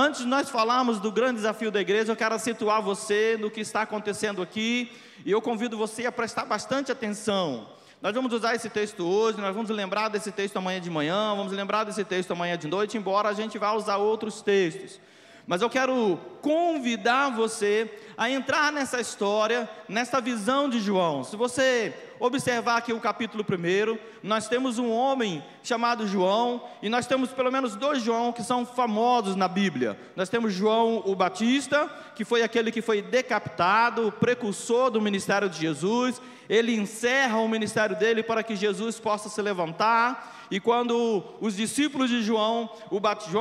Antes de nós falarmos do grande desafio da igreja, eu quero situar você no que está acontecendo aqui, e eu convido você a prestar bastante atenção. Nós vamos usar esse texto hoje, nós vamos lembrar desse texto amanhã de manhã, vamos lembrar desse texto amanhã de noite, embora a gente vá usar outros textos. Mas eu quero convidar você a entrar nessa história, nessa visão de João. Se você observar aqui o capítulo 1, nós temos um homem chamado João, e nós temos pelo menos 2 João que são famosos na Bíblia. Nós temos João o Batista, que foi aquele que foi decapitado, o precursor do ministério de Jesus. Ele encerra o ministério dele para que Jesus possa se levantar. E quando os discípulos de João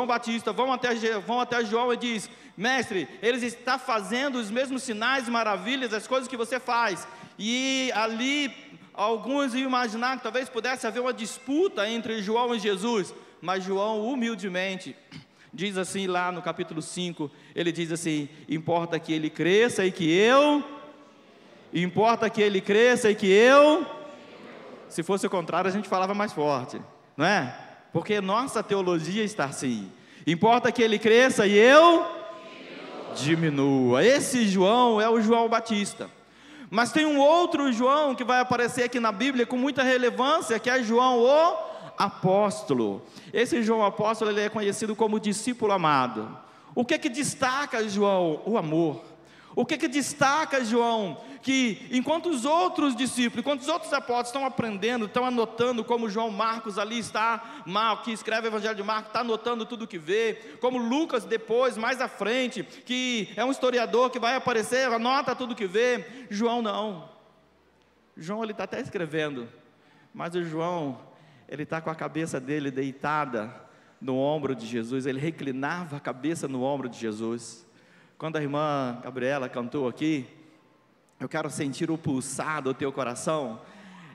Batista vão até João e diz: mestre, eles estão fazendo os mesmos sinais e maravilhas, as coisas que você faz. E ali alguns iam imaginar que talvez pudesse haver uma disputa entre João e Jesus, mas João humildemente diz assim lá no capítulo 5, ele diz assim: importa que ele cresça e que eu... Se fosse o contrário, a gente falava mais forte, não é? Porque nossa teologia está assim: importa que ele cresça e eu diminua. Esse João é o João Batista. Mas tem um outro João que vai aparecer aqui na Bíblia com muita relevância, que é João o apóstolo. Esse João apóstolo, ele é conhecido como discípulo amado. O que que destaca João? O amor. O que destaca João? Que enquanto os outros discípulos, enquanto os outros apóstolos estão aprendendo, estão anotando, como João Marcos ali está, que escreve o Evangelho de Marcos, está anotando tudo que vê, como Lucas depois, mais à frente, que é um historiador que vai aparecer, anota tudo que vê. João não. João, ele está até escrevendo, mas o João, ele está com a cabeça dele deitada no ombro de Jesus, ele reclinava a cabeça no ombro de Jesus. Quando a irmã Gabriela cantou aqui, eu quero sentir o pulsar do teu coração.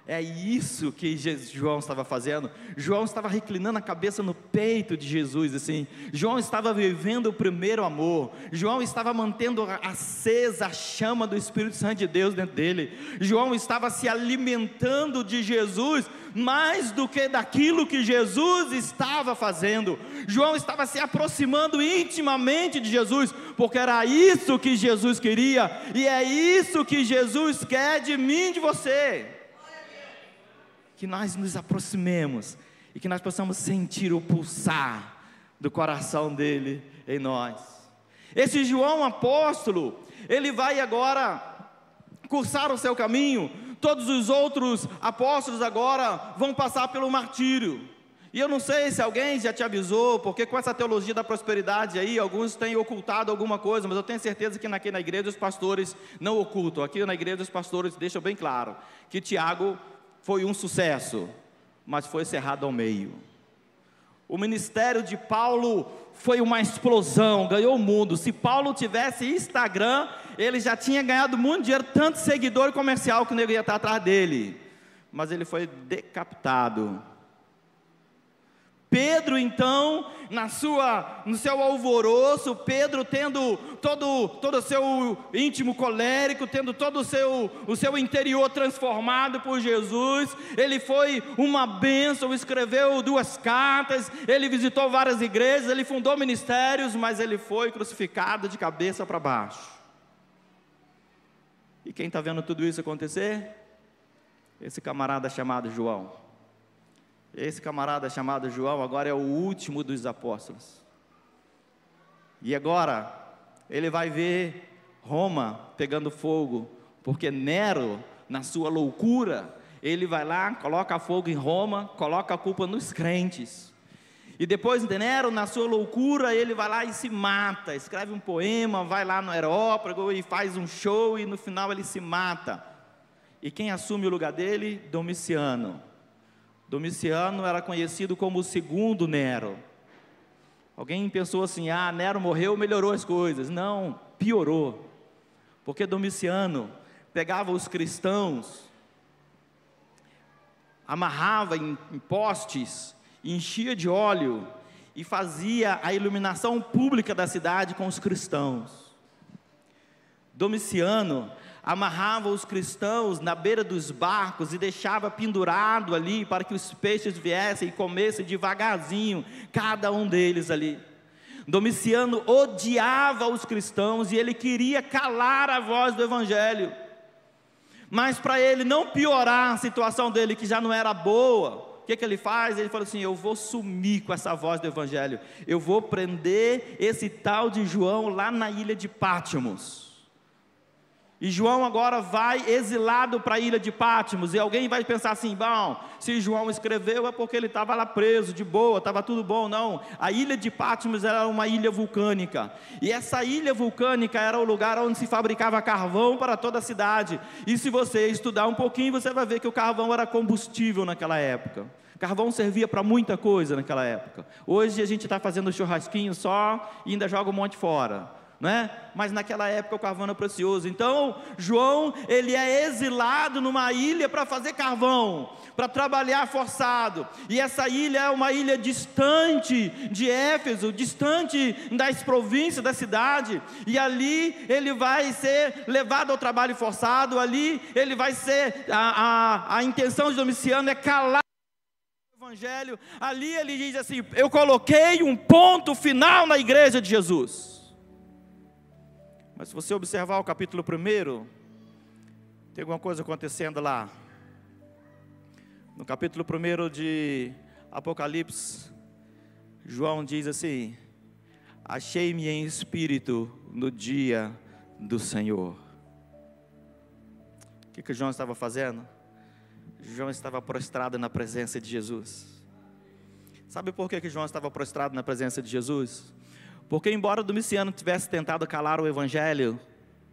É isso que João estava fazendo. João estava reclinando a cabeça no peito de Jesus, assim. João estava vivendo o primeiro amor. João estava mantendo acesa a chama do Espírito Santo de Deus dentro dele. João estava se alimentando de Jesus, mais do que daquilo que Jesus estava fazendo. João estava se aproximando intimamente de Jesus, porque era isso que Jesus queria, e é isso que Jesus quer de mim e de você. Que nós nos aproximemos e que nós possamos sentir o pulsar do coração dele em nós. Esse João apóstolo, ele vai agora cursar o seu caminho. Todos os outros apóstolos agora vão passar pelo martírio. E eu não sei se alguém já te avisou, porque com essa teologia da prosperidade aí, alguns têm ocultado alguma coisa, mas eu tenho certeza que aqui na igreja os pastores não ocultam. Aqui na igreja os pastores deixam bem claro que Tiago foi um sucesso, mas foi cerrado ao meio. O ministério de Paulo foi uma explosão, ganhou o mundo. Se Paulo tivesse Instagram, ele já tinha ganhado muito dinheiro, tanto seguidor comercial que o nego ia estar atrás dele. Mas ele foi decapitado. Pedro então, no seu alvoroço, Pedro tendo todo o seu íntimo colérico, tendo todo o seu interior transformado por Jesus, ele foi uma bênção, escreveu 2 cartas, ele visitou várias igrejas, ele fundou ministérios, mas ele foi crucificado de cabeça para baixo. E quem está vendo tudo isso acontecer? Esse camarada chamado João. Esse camarada chamado João agora é o último dos apóstolos. E agora ele vai ver Roma pegando fogo, porque Nero, na sua loucura, ele vai lá, coloca fogo em Roma, coloca a culpa nos crentes. E depois Nero, na sua loucura, ele vai lá e se mata, escreve um poema, vai lá no Areópago e faz um show, e no final ele se mata. E quem assume o lugar dele? Domiciano. Domiciano era conhecido como o segundo Nero. Alguém pensou assim: Nero morreu, melhorou as coisas. Não, piorou. Porque Domiciano pegava os cristãos, amarrava em postes, enchia de óleo e fazia a iluminação pública da cidade com os cristãos. Domiciano amarrava os cristãos na beira dos barcos e deixava pendurado ali para que os peixes viessem e comessem devagarzinho, cada um deles ali. Domiciano odiava os cristãos e ele queria calar a voz do evangelho. Mas para ele não piorar a situação dele, que já não era boa, o que ele faz? Ele fala assim: eu vou sumir com essa voz do evangelho, eu vou prender esse tal de João lá na ilha de Pátimos. E João agora vai exilado para a ilha de Pátimos, e alguém vai pensar assim: bom, se João escreveu é porque ele estava lá preso, de boa, estava tudo bom. Não, a ilha de Pátimos era uma ilha vulcânica, e essa ilha vulcânica era o lugar onde se fabricava carvão para toda a cidade. E se você estudar um pouquinho, você vai ver que o carvão era combustível naquela época. Carvão servia para muita coisa naquela época. Hoje a gente está fazendo churrasquinho só e ainda joga um monte fora, né? Mas naquela época o carvão era precioso. Então João, ele é exilado numa ilha para fazer carvão, para trabalhar forçado. E essa ilha é uma ilha distante de Éfeso, distante das províncias da cidade. E ali ele vai ser levado ao trabalho forçado. Ali ele vai ser, a intenção de Domiciano é calar o evangelho. Ali ele diz assim: eu coloquei um ponto final na igreja de Jesus. Mas se você observar o capítulo 1, tem alguma coisa acontecendo lá. No capítulo 1 de Apocalipse, João diz assim: achei-me em espírito no dia do Senhor. O que João estava fazendo? João estava prostrado na presença de Jesus. Sabe por que João estava prostrado na presença de Jesus? Porque embora Domiciano tivesse tentado calar o evangelho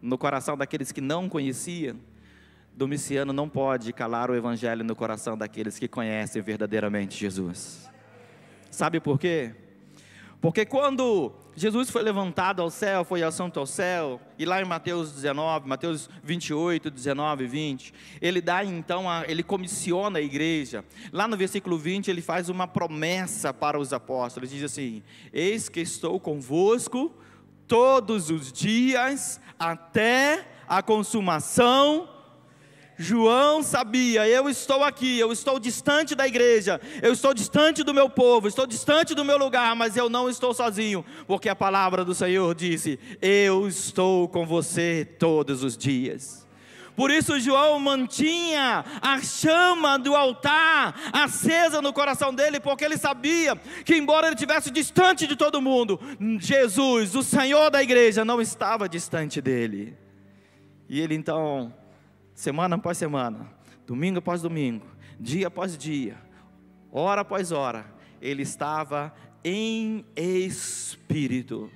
no coração daqueles que não conheciam, Domiciano não pode calar o evangelho no coração daqueles que conhecem verdadeiramente Jesus. Sabe por quê? Porque quando Jesus foi levantado ao céu, foi assunto ao céu, e lá em Mateus 19, Mateus 28, 19 e 20, ele dá então, ele comissiona a igreja. Lá no versículo 20 ele faz uma promessa para os apóstolos, diz assim: eis que estou convosco todos os dias, até a consumação. João sabia: eu estou aqui, eu estou distante da igreja, eu estou distante do meu povo, estou distante do meu lugar, mas eu não estou sozinho, porque a palavra do Senhor disse: eu estou com você todos os dias. Por isso João mantinha a chama do altar acesa no coração dele, porque ele sabia que embora ele estivesse distante de todo mundo, Jesus, o Senhor da igreja, não estava distante dele. E ele então, semana após semana, domingo após domingo, dia após dia, hora após hora, ele estava em espírito.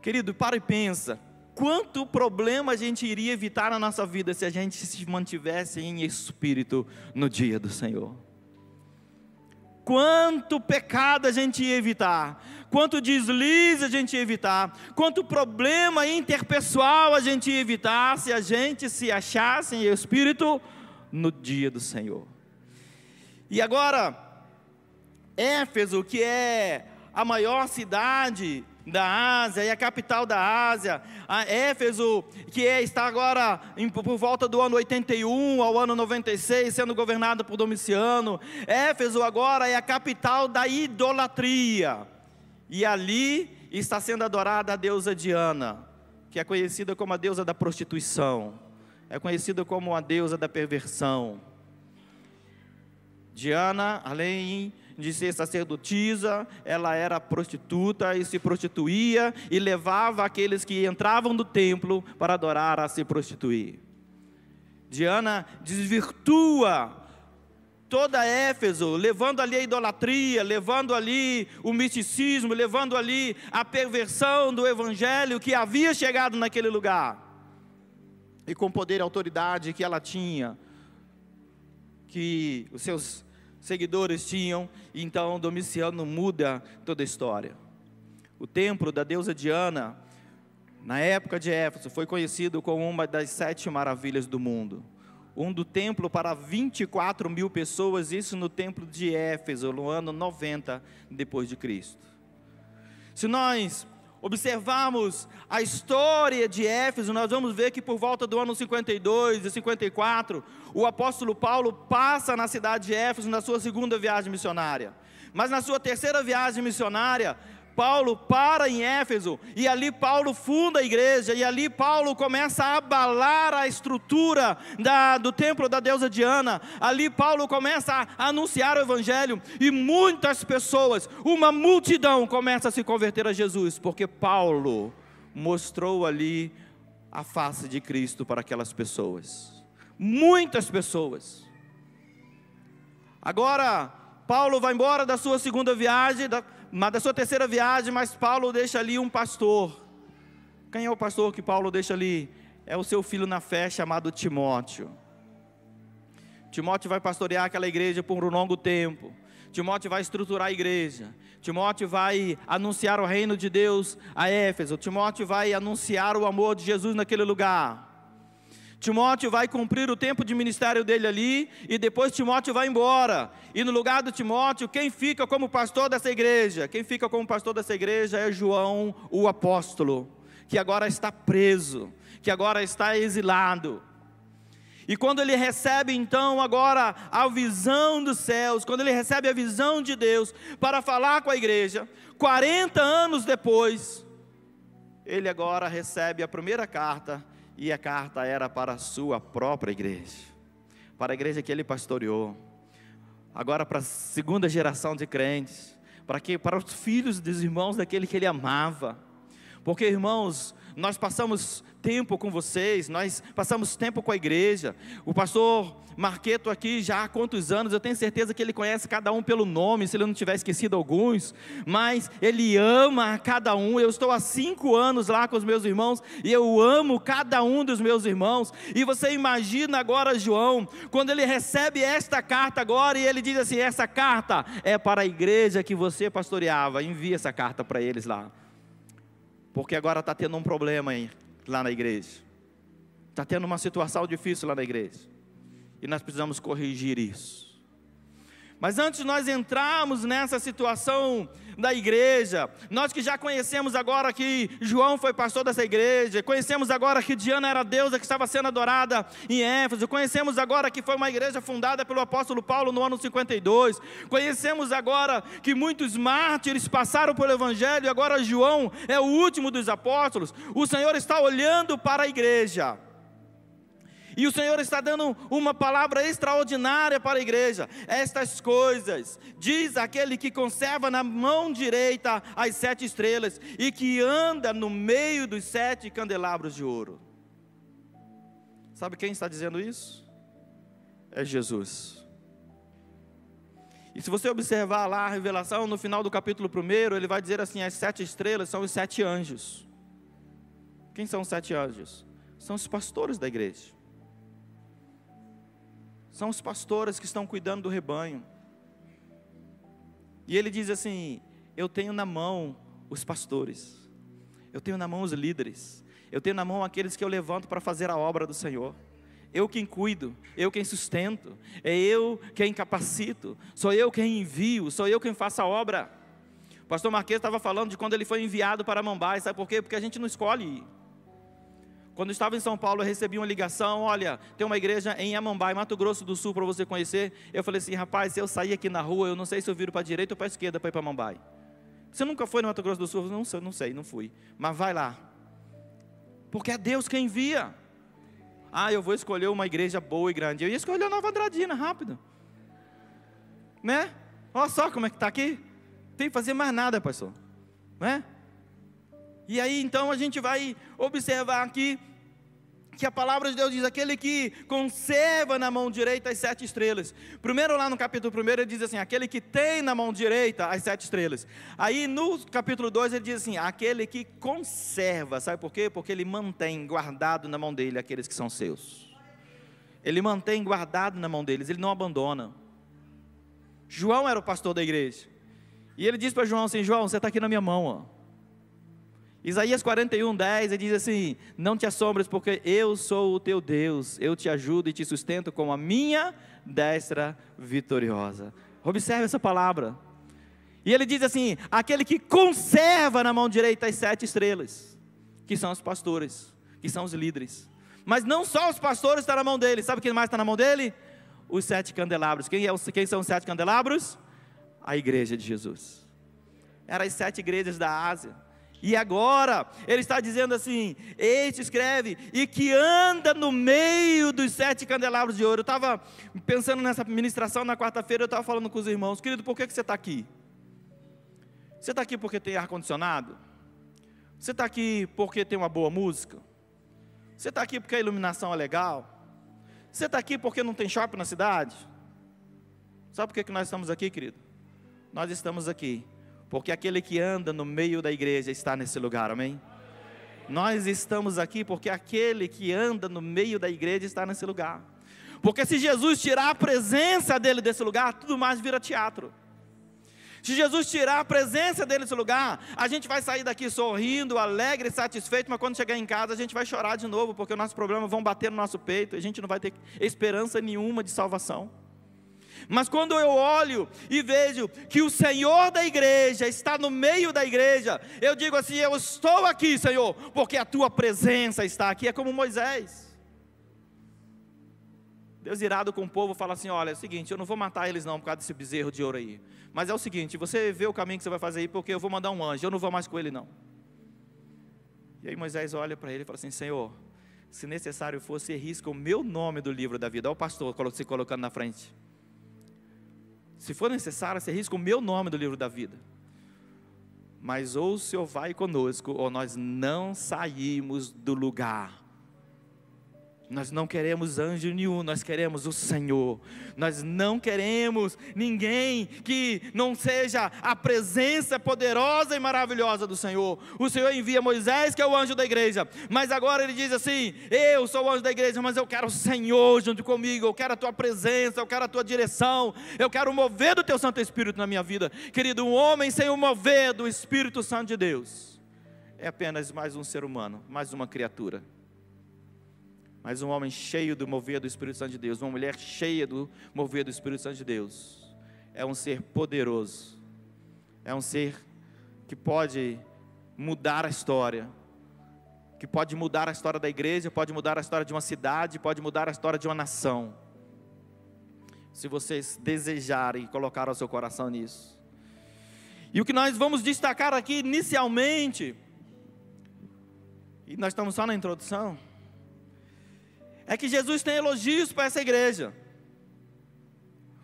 Querido, para e pensa, quanto problema a gente iria evitar na nossa vida se a gente se mantivesse em espírito no dia do Senhor. Quanto pecado a gente ia evitar, quanto deslize a gente ia evitar, quanto problema interpessoal a gente ia evitar se a gente se achasse em espírito no dia do Senhor. E agora, Éfeso, que é a maior cidade da Ásia e a capital da Ásia, a Éfeso, que está agora por volta do ano 81 ao ano 96, sendo governado por Domiciano. Éfeso agora é a capital da idolatria, e ali está sendo adorada a deusa Diana, que é conhecida como a deusa da prostituição, é conhecida como a deusa da perversão. Diana, além de ser sacerdotisa, ela era prostituta e se prostituía e levava aqueles que entravam no templo para adorar a se prostituir. Diana desvirtua toda Éfeso, levando ali a idolatria, levando ali o misticismo, levando ali a perversão do evangelho que havia chegado naquele lugar. E com poder e autoridade que ela tinha, que os seus seguidores tinham, então Domiciano muda toda a história. O templo da deusa Diana, na época de Éfeso, foi conhecido como uma das 7 maravilhas do mundo. Do templo para 24 mil pessoas, isso no templo de Éfeso, no ano 90 depois de Cristo. Se nós observarmos a história de Éfeso, nós vamos ver que por volta do ano 52 e 54, o apóstolo Paulo passa na cidade de Éfeso na sua segunda viagem missionária. Mas na sua terceira viagem missionária, Paulo para em Éfeso, e ali Paulo funda a igreja, e ali Paulo começa a abalar a estrutura do templo da deusa Diana. Ali Paulo começa a anunciar o evangelho, e muitas pessoas, uma multidão começa a se converter a Jesus, porque Paulo mostrou ali a face de Cristo para aquelas pessoas. Muitas pessoas. Agora Paulo vai embora da sua segunda viagem, da sua terceira viagem, mas Paulo deixa ali um pastor. Quem é o pastor que Paulo deixa ali? É o seu filho na fé, chamado Timóteo. Timóteo vai pastorear aquela igreja por um longo tempo. Timóteo vai estruturar a igreja. Timóteo vai anunciar o reino de Deus a Éfeso. Timóteo vai anunciar o amor de Jesus naquele lugar. Timóteo vai cumprir o tempo de ministério dele ali, e depois Timóteo vai embora, e no lugar do Timóteo, quem fica como pastor dessa igreja? Quem fica como pastor dessa igreja é João, o apóstolo, que agora está preso, que agora está exilado. E quando ele recebe então agora a visão dos céus, quando ele recebe a visão de Deus para falar com a igreja, 40 anos depois, ele agora recebe a primeira carta. E a carta era para a sua própria igreja, para a igreja que ele pastoreou, agora para a segunda geração de crentes, para os filhos dos irmãos daquele que ele amava. Porque, irmãos, nós passamos tempo com vocês, nós passamos tempo com a igreja. O pastor Marqueto aqui já há quantos anos, eu tenho certeza que ele conhece cada um pelo nome, se ele não tiver esquecido alguns, mas ele ama a cada um. Eu estou há 5 anos lá com os meus irmãos, e eu amo cada um dos meus irmãos. E você imagina agora João, quando ele recebe esta carta agora, e ele diz assim: essa carta é para a igreja que você pastoreava, envia essa carta para eles lá, porque agora está tendo um problema aí, lá na igreja, está tendo uma situação difícil lá na igreja, e nós precisamos corrigir isso. Mas antes de nós entrarmos nessa situação da igreja, nós que já conhecemos agora que João foi pastor dessa igreja, conhecemos agora que Diana era a deusa que estava sendo adorada em Éfeso, conhecemos agora que foi uma igreja fundada pelo apóstolo Paulo no ano 52, conhecemos agora que muitos mártires passaram pelo evangelho, e agora João é o último dos apóstolos. O Senhor está olhando para a igreja, e o Senhor está dando uma palavra extraordinária para a igreja. Estas coisas diz aquele que conserva na mão direita as 7 estrelas, e que anda no meio dos 7 candelabros de ouro. Sabe quem está dizendo isso? É Jesus. E se você observar lá a revelação, no final do capítulo 1, ele vai dizer assim: as 7 estrelas são os 7 anjos. Quem são os 7 anjos? São os pastores da igreja. São os pastores que estão cuidando do rebanho. E ele diz assim: eu tenho na mão os pastores, eu tenho na mão os líderes, eu tenho na mão aqueles que eu levanto para fazer a obra do Senhor. Eu quem cuido, eu quem sustento, é eu quem capacito, sou eu quem envio, sou eu quem faço a obra. O pastor Marquês estava falando de quando ele foi enviado para Mambai. Sabe por quê? Porque a gente não escolhe ir. Quando eu estava em São Paulo, eu recebi uma ligação: olha, tem uma igreja em Amambai, Mato Grosso do Sul, para você conhecer. Eu falei assim: rapaz, se eu sair aqui na rua, eu não sei se eu viro para a direita ou para a esquerda para ir para Amambai. Você nunca foi no Mato Grosso do Sul? Não sei, não fui. Mas vai lá, porque é Deus quem envia. Ah, eu vou escolher uma igreja boa e grande. Eu ia escolher a Nova Andradina, rápido, né? Olha só como é que está aqui. Tem que fazer mais nada, pastor, né? E aí então a gente vai observar aqui que a palavra de Deus diz: aquele que conserva na mão direita as 7 estrelas. Primeiro lá no capítulo 1 ele diz assim: aquele que tem na mão direita as 7 estrelas. Aí no capítulo 2 ele diz assim: aquele que conserva. Sabe por quê? Porque ele mantém guardado na mão dele aqueles que são seus. Ele mantém guardado na mão deles, ele não abandona. João era o pastor da igreja, e ele diz para João assim: João, você está aqui na minha mão, ó. Isaías 41:10, ele diz assim: não te assombres, porque eu sou o teu Deus, eu te ajudo e te sustento com a minha destra vitoriosa. Observe essa palavra. E ele diz assim: aquele que conserva na mão direita as 7 estrelas, que são os pastores, que são os líderes. Mas não só os pastores estão na mão dele. Sabe quem mais está na mão dele? Os 7 candelabros. Quem são os 7 candelabros? A igreja de Jesus. eram as 7 igrejas da Ásia. E agora, ele está dizendo assim, este escreve, e que anda no meio dos 7 candelabros de ouro. Eu estava pensando nessa ministração na quarta-feira, eu estava falando com os irmãos, querido, por que você está aqui? Você está aqui porque tem ar-condicionado? Você está aqui porque tem uma boa música? Você está aqui porque a iluminação é legal? Você está aqui porque não tem shopping na cidade? Sabe por que nós estamos aqui, querido? Nós estamos aqui porque aquele que anda no meio da igreja está nesse lugar, amém? Nós estamos aqui porque aquele que anda no meio da igreja está nesse lugar. Porque se Jesus tirar a presença dele desse lugar, tudo mais vira teatro. Se Jesus tirar a presença dele desse lugar, a gente vai sair daqui sorrindo, alegre, satisfeito, mas quando chegar em casa a gente vai chorar de novo, porque os nossos problemas vão bater no nosso peito, e a gente não vai ter esperança nenhuma de salvação. Mas quando eu olho e vejo que o Senhor da igreja está no meio da igreja, eu digo assim, eu estou aqui, Senhor, porque a tua presença está aqui. É como Moisés. Deus irado com o povo fala assim, olha, é o seguinte, eu não vou matar eles não por causa desse bezerro de ouro aí, mas é o seguinte, você vê o caminho que você vai fazer aí, porque eu vou mandar um anjo, eu não vou mais com ele não. E aí Moisés olha para ele e fala assim, Senhor, se necessário for, você risca o meu nome do livro da vida. Olha o pastor se colocando na frente. Se for necessário, você risca o meu nome do livro da vida. Mas ou o Senhor vai conosco, ou nós não saímos do lugar. Nós não queremos anjo nenhum, nós queremos o Senhor. Nós não queremos ninguém que não seja a presença poderosa e maravilhosa do Senhor. O Senhor envia Moisés, que é o anjo da igreja, mas agora ele diz assim, eu sou o anjo da igreja, mas eu quero o Senhor junto comigo, eu quero a tua presença, eu quero a tua direção, eu quero o mover do teu Santo Espírito na minha vida. Querido, um homem sem o mover do Espírito Santo de Deus é apenas mais um ser humano, mais uma criatura. Mas um homem cheio do mover do Espírito Santo de Deus, uma mulher cheia do mover do Espírito Santo de Deus, é um ser poderoso, é um ser que pode mudar a história, que pode mudar a história da igreja, pode mudar a história de uma cidade, pode mudar a história de uma nação, se vocês desejarem e colocar o seu coração nisso. E o que nós vamos destacar aqui inicialmente, e nós estamos só na introdução, é que Jesus tem elogios para essa igreja.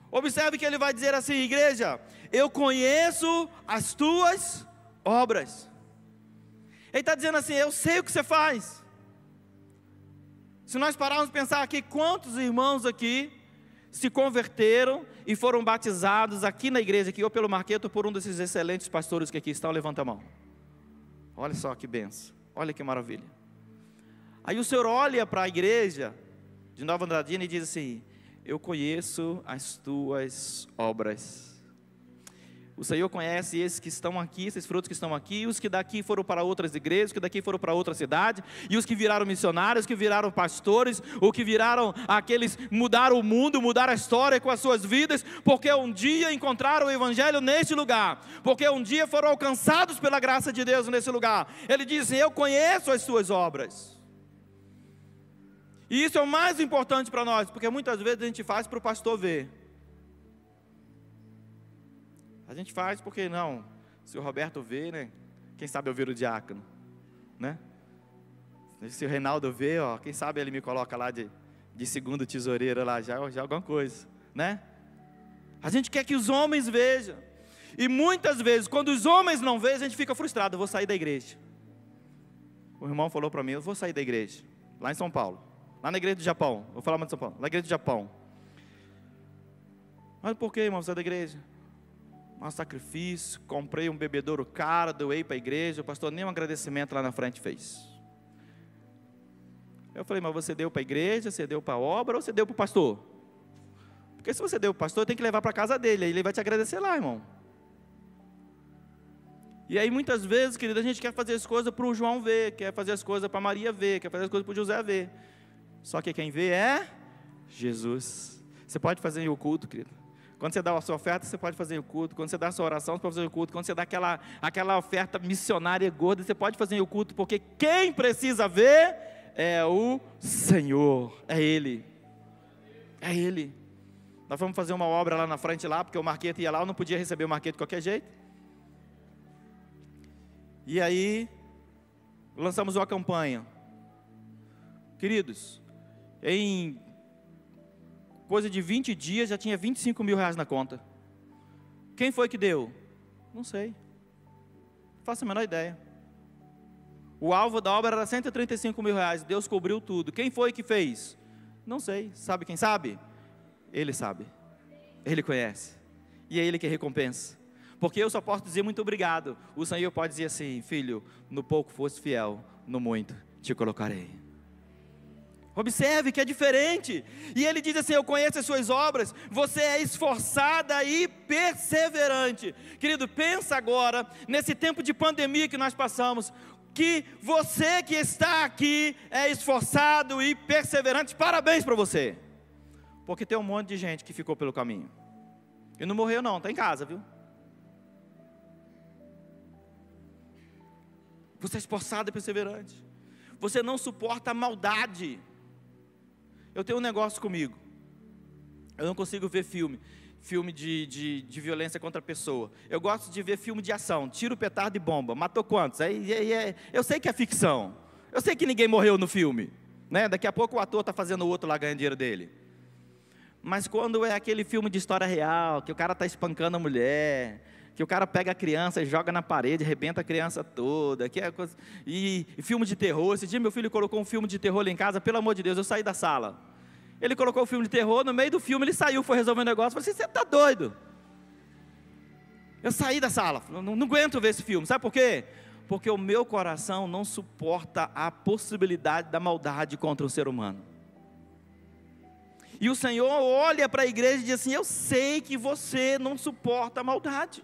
Observe que ele vai dizer assim, igreja, eu conheço as tuas obras. Ele está dizendo assim, eu sei o que você faz. Se nós pararmos de pensar aqui, quantos irmãos aqui se converteram e foram batizados aqui na igreja, aqui, ou pelo Marqueto, ou por um desses excelentes pastores que aqui estão, levanta a mão. Olha só que benção, olha que maravilha. Aí o Senhor olha para a igreja de Nova Andradina e diz assim, eu conheço as tuas obras. O Senhor conhece esses que estão aqui, esses frutos que estão aqui, os que daqui foram para outras igrejas, os que daqui foram para outra cidade, e os que viraram missionários, os que viraram pastores, ou que viraram aqueles, mudaram o mundo, mudaram a história com as suas vidas, porque um dia encontraram o Evangelho neste lugar, porque um dia foram alcançados pela graça de Deus nesse lugar. Ele diz, eu conheço as tuas obras. E isso é o mais importante para nós, porque muitas vezes a gente faz para o pastor ver. A gente faz porque não, se o Roberto vê, né, quem sabe eu viro o diácono, né? Se o Reinaldo vê, ó, quem sabe ele me coloca lá de segundo tesoureiro lá, já alguma coisa, né? A gente quer que os homens vejam. E muitas vezes, quando os homens não veem, a gente fica frustrado, eu vou sair da igreja. O irmão falou para mim, eu vou sair da igreja, lá em São Paulo. Lá na igreja do Japão, vou falar mais de São Paulo, lá na igreja do Japão. Mas por que, irmão, você é da igreja? Um sacrifício, comprei um bebedouro caro, doei para a igreja, o pastor nem um agradecimento lá na frente fez. Eu falei, mas você deu para a igreja, você deu para a obra ou você deu para o pastor? Porque se você deu para o pastor, tem que levar para a casa dele, aí ele vai te agradecer lá, irmão. E aí muitas vezes, querido, a gente quer fazer as coisas para o João ver, quer fazer as coisas para a Maria ver, quer fazer as coisas para o José ver. Só que quem vê é Jesus. Você pode fazer em o culto, querido. Quando você dá a sua oferta, você pode fazer em o culto. Quando você dá a sua oração, você pode fazer em o culto. Quando você dá aquela oferta missionária gorda, você pode fazer em o culto. Porque quem precisa ver é o Senhor. É Ele. É Ele. Nós vamos fazer uma obra lá na frente, lá, porque o Marqueto ia lá, eu não podia receber o Marqueto de qualquer jeito. E aí, lançamos uma campanha. Queridos, em coisa de 20 dias já tinha 25 mil reais na conta. Quem foi que deu? Não sei. Não faço a menor ideia. O alvo da obra era 135 mil reais. Deus cobriu tudo. Quem foi que fez? Não sei. Sabe quem sabe? Ele sabe. Ele conhece. E é Ele que recompensa. Porque eu só posso dizer muito obrigado. O Senhor pode dizer assim: filho, no pouco foste fiel, no muito te colocarei. Observe que é diferente. E ele diz assim: eu conheço as suas obras, você é esforçada e perseverante. Querido, pensa agora, nesse tempo de pandemia que nós passamos, que você que está aqui é esforçado e perseverante. Parabéns para você. Porque tem um monte de gente que ficou pelo caminho. E não morreu não, está em casa, viu? Você é esforçado e perseverante. Você não suporta a maldade. Eu tenho um negócio comigo. Eu não consigo ver filme de violência contra a pessoa. Eu gosto de ver filme de ação. Tiro, petardo e bomba. Matou quantos? Eu sei que é ficção. Eu sei que ninguém morreu no filme, né? Daqui a pouco o ator está fazendo o outro lá ganhando dinheiro dele. Mas quando é aquele filme de história real, que o cara está espancando a mulher, que o cara pega a criança e joga na parede, arrebenta a criança toda, que é coisa... e filme de terror. Esse dia meu filho colocou um filme de terror lá em casa, pelo amor de Deus, eu saí da sala. Ele colocou o filme de terror, no meio do filme ele saiu, foi resolver um negócio. Eu falei assim: você está doido? Eu saí da sala, não aguento ver esse filme. Sabe por quê? Porque o meu coração não suporta a possibilidade da maldade contra o ser humano. E o Senhor olha para a igreja e diz assim: eu sei que você não suporta a maldade.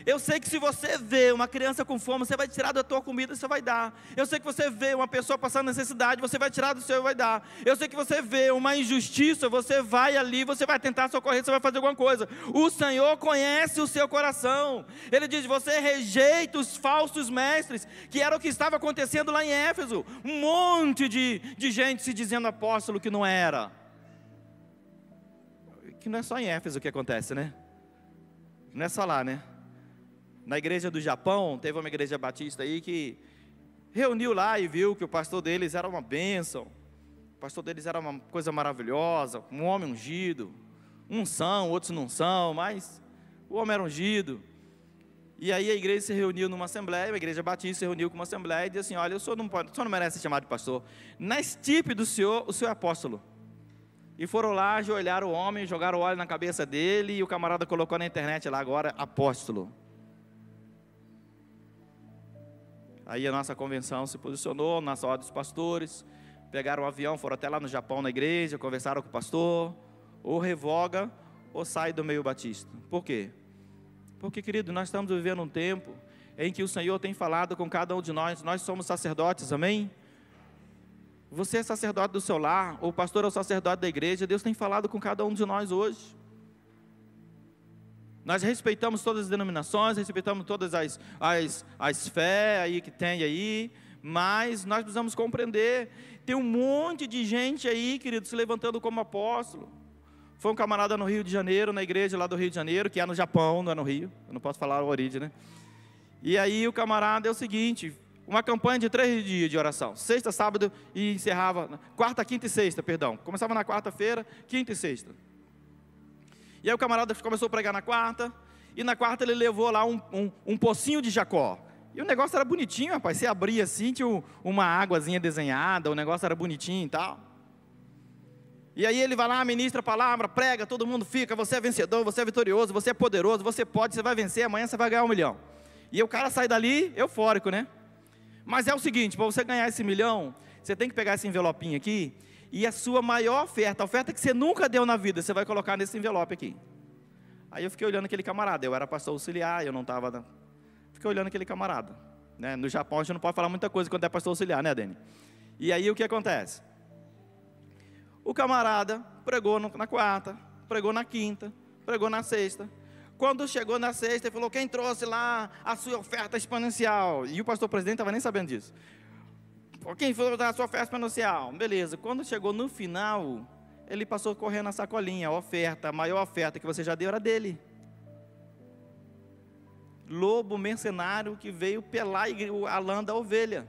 Eu sei que se você vê uma criança com fome, você vai tirar da tua comida e você vai dar. Eu sei que você vê uma pessoa passando necessidade, você vai tirar do seu e vai dar. Eu sei que você vê uma injustiça, você vai ali, você vai tentar socorrer, você vai fazer alguma coisa. O Senhor conhece o seu coração. Ele diz: você rejeita os falsos mestres, que era o que estava acontecendo lá em Éfeso. Um monte de gente se dizendo apóstolo que não era. Que não é só em Éfeso que acontece, né? Não é só lá, né? Na igreja do Japão, teve uma igreja batista aí que reuniu lá e viu que o pastor deles era uma bênção. O pastor deles era uma coisa maravilhosa, um homem ungido. Uns são, outros não são, mas o homem era ungido. E aí a igreja se reuniu numa assembleia, a igreja batista se reuniu com uma assembleia e disse assim: olha, o senhor não merece ser chamado de pastor. Na estipe do senhor, o senhor é apóstolo. E foram lá, ajoelharam o homem, jogaram óleo na cabeça dele, e o camarada colocou na internet lá agora: apóstolo. Aí a nossa convenção se posicionou, nossa ordem dos pastores, pegaram um avião, foram até lá no Japão, na igreja, conversaram com o pastor: ou revoga, ou sai do meio batista. Por quê? Porque, querido, nós estamos vivendo um tempo em que o Senhor tem falado com cada um de nós. Nós somos sacerdotes, amém? Você é sacerdote do seu lar, ou o pastor é o sacerdote da igreja. Deus tem falado com cada um de nós hoje. Nós respeitamos todas as denominações, respeitamos todas as fé aí que tem aí, mas nós precisamos compreender, tem um monte de gente aí, querido, se levantando como apóstolo. Foi um camarada no Rio de Janeiro, na igreja lá do Rio de Janeiro, que é no Japão, não é no Rio, eu não posso falar a origem, né? E aí o camarada é o seguinte: uma campanha de 3 dias de oração, sexta, sábado, e encerrava, quarta, quinta e sexta, perdão, começava na quarta-feira, quinta e sexta. E aí o camarada começou a pregar na quarta, e na quarta ele levou lá um pocinho de Jacó. E o negócio era bonitinho, rapaz, você abria assim, tinha uma águazinha desenhada, o negócio era bonitinho e tal. E aí ele vai lá, ministra a palavra, prega, todo mundo fica: você é vencedor, você é vitorioso, você é poderoso, você pode, você vai vencer, amanhã você vai ganhar 1 milhão. E o cara sai dali eufórico, né? Mas é o seguinte: para você ganhar esse 1 milhão, você tem que pegar esse envelopinho aqui, e a sua maior oferta, a oferta que você nunca deu na vida, você vai colocar nesse envelope aqui. Aí eu fiquei olhando aquele camarada, eu era pastor auxiliar, eu não estava... Fiquei olhando aquele camarada, né? No Japão a gente não pode falar muita coisa quando é pastor auxiliar, né, Dani? E aí o que acontece? O camarada pregou na quarta, pregou na quinta, pregou na sexta. Quando chegou na sexta, ele falou: quem trouxe lá a sua oferta exponencial? E o pastor presidente não estava nem sabendo disso. Quem foi dar a sua oferta exponencial? Beleza. Quando chegou no final, ele passou correndo na sacolinha. A oferta, a maior oferta que você já deu era dele. lobo mercenário que veio pelar a lã da ovelha.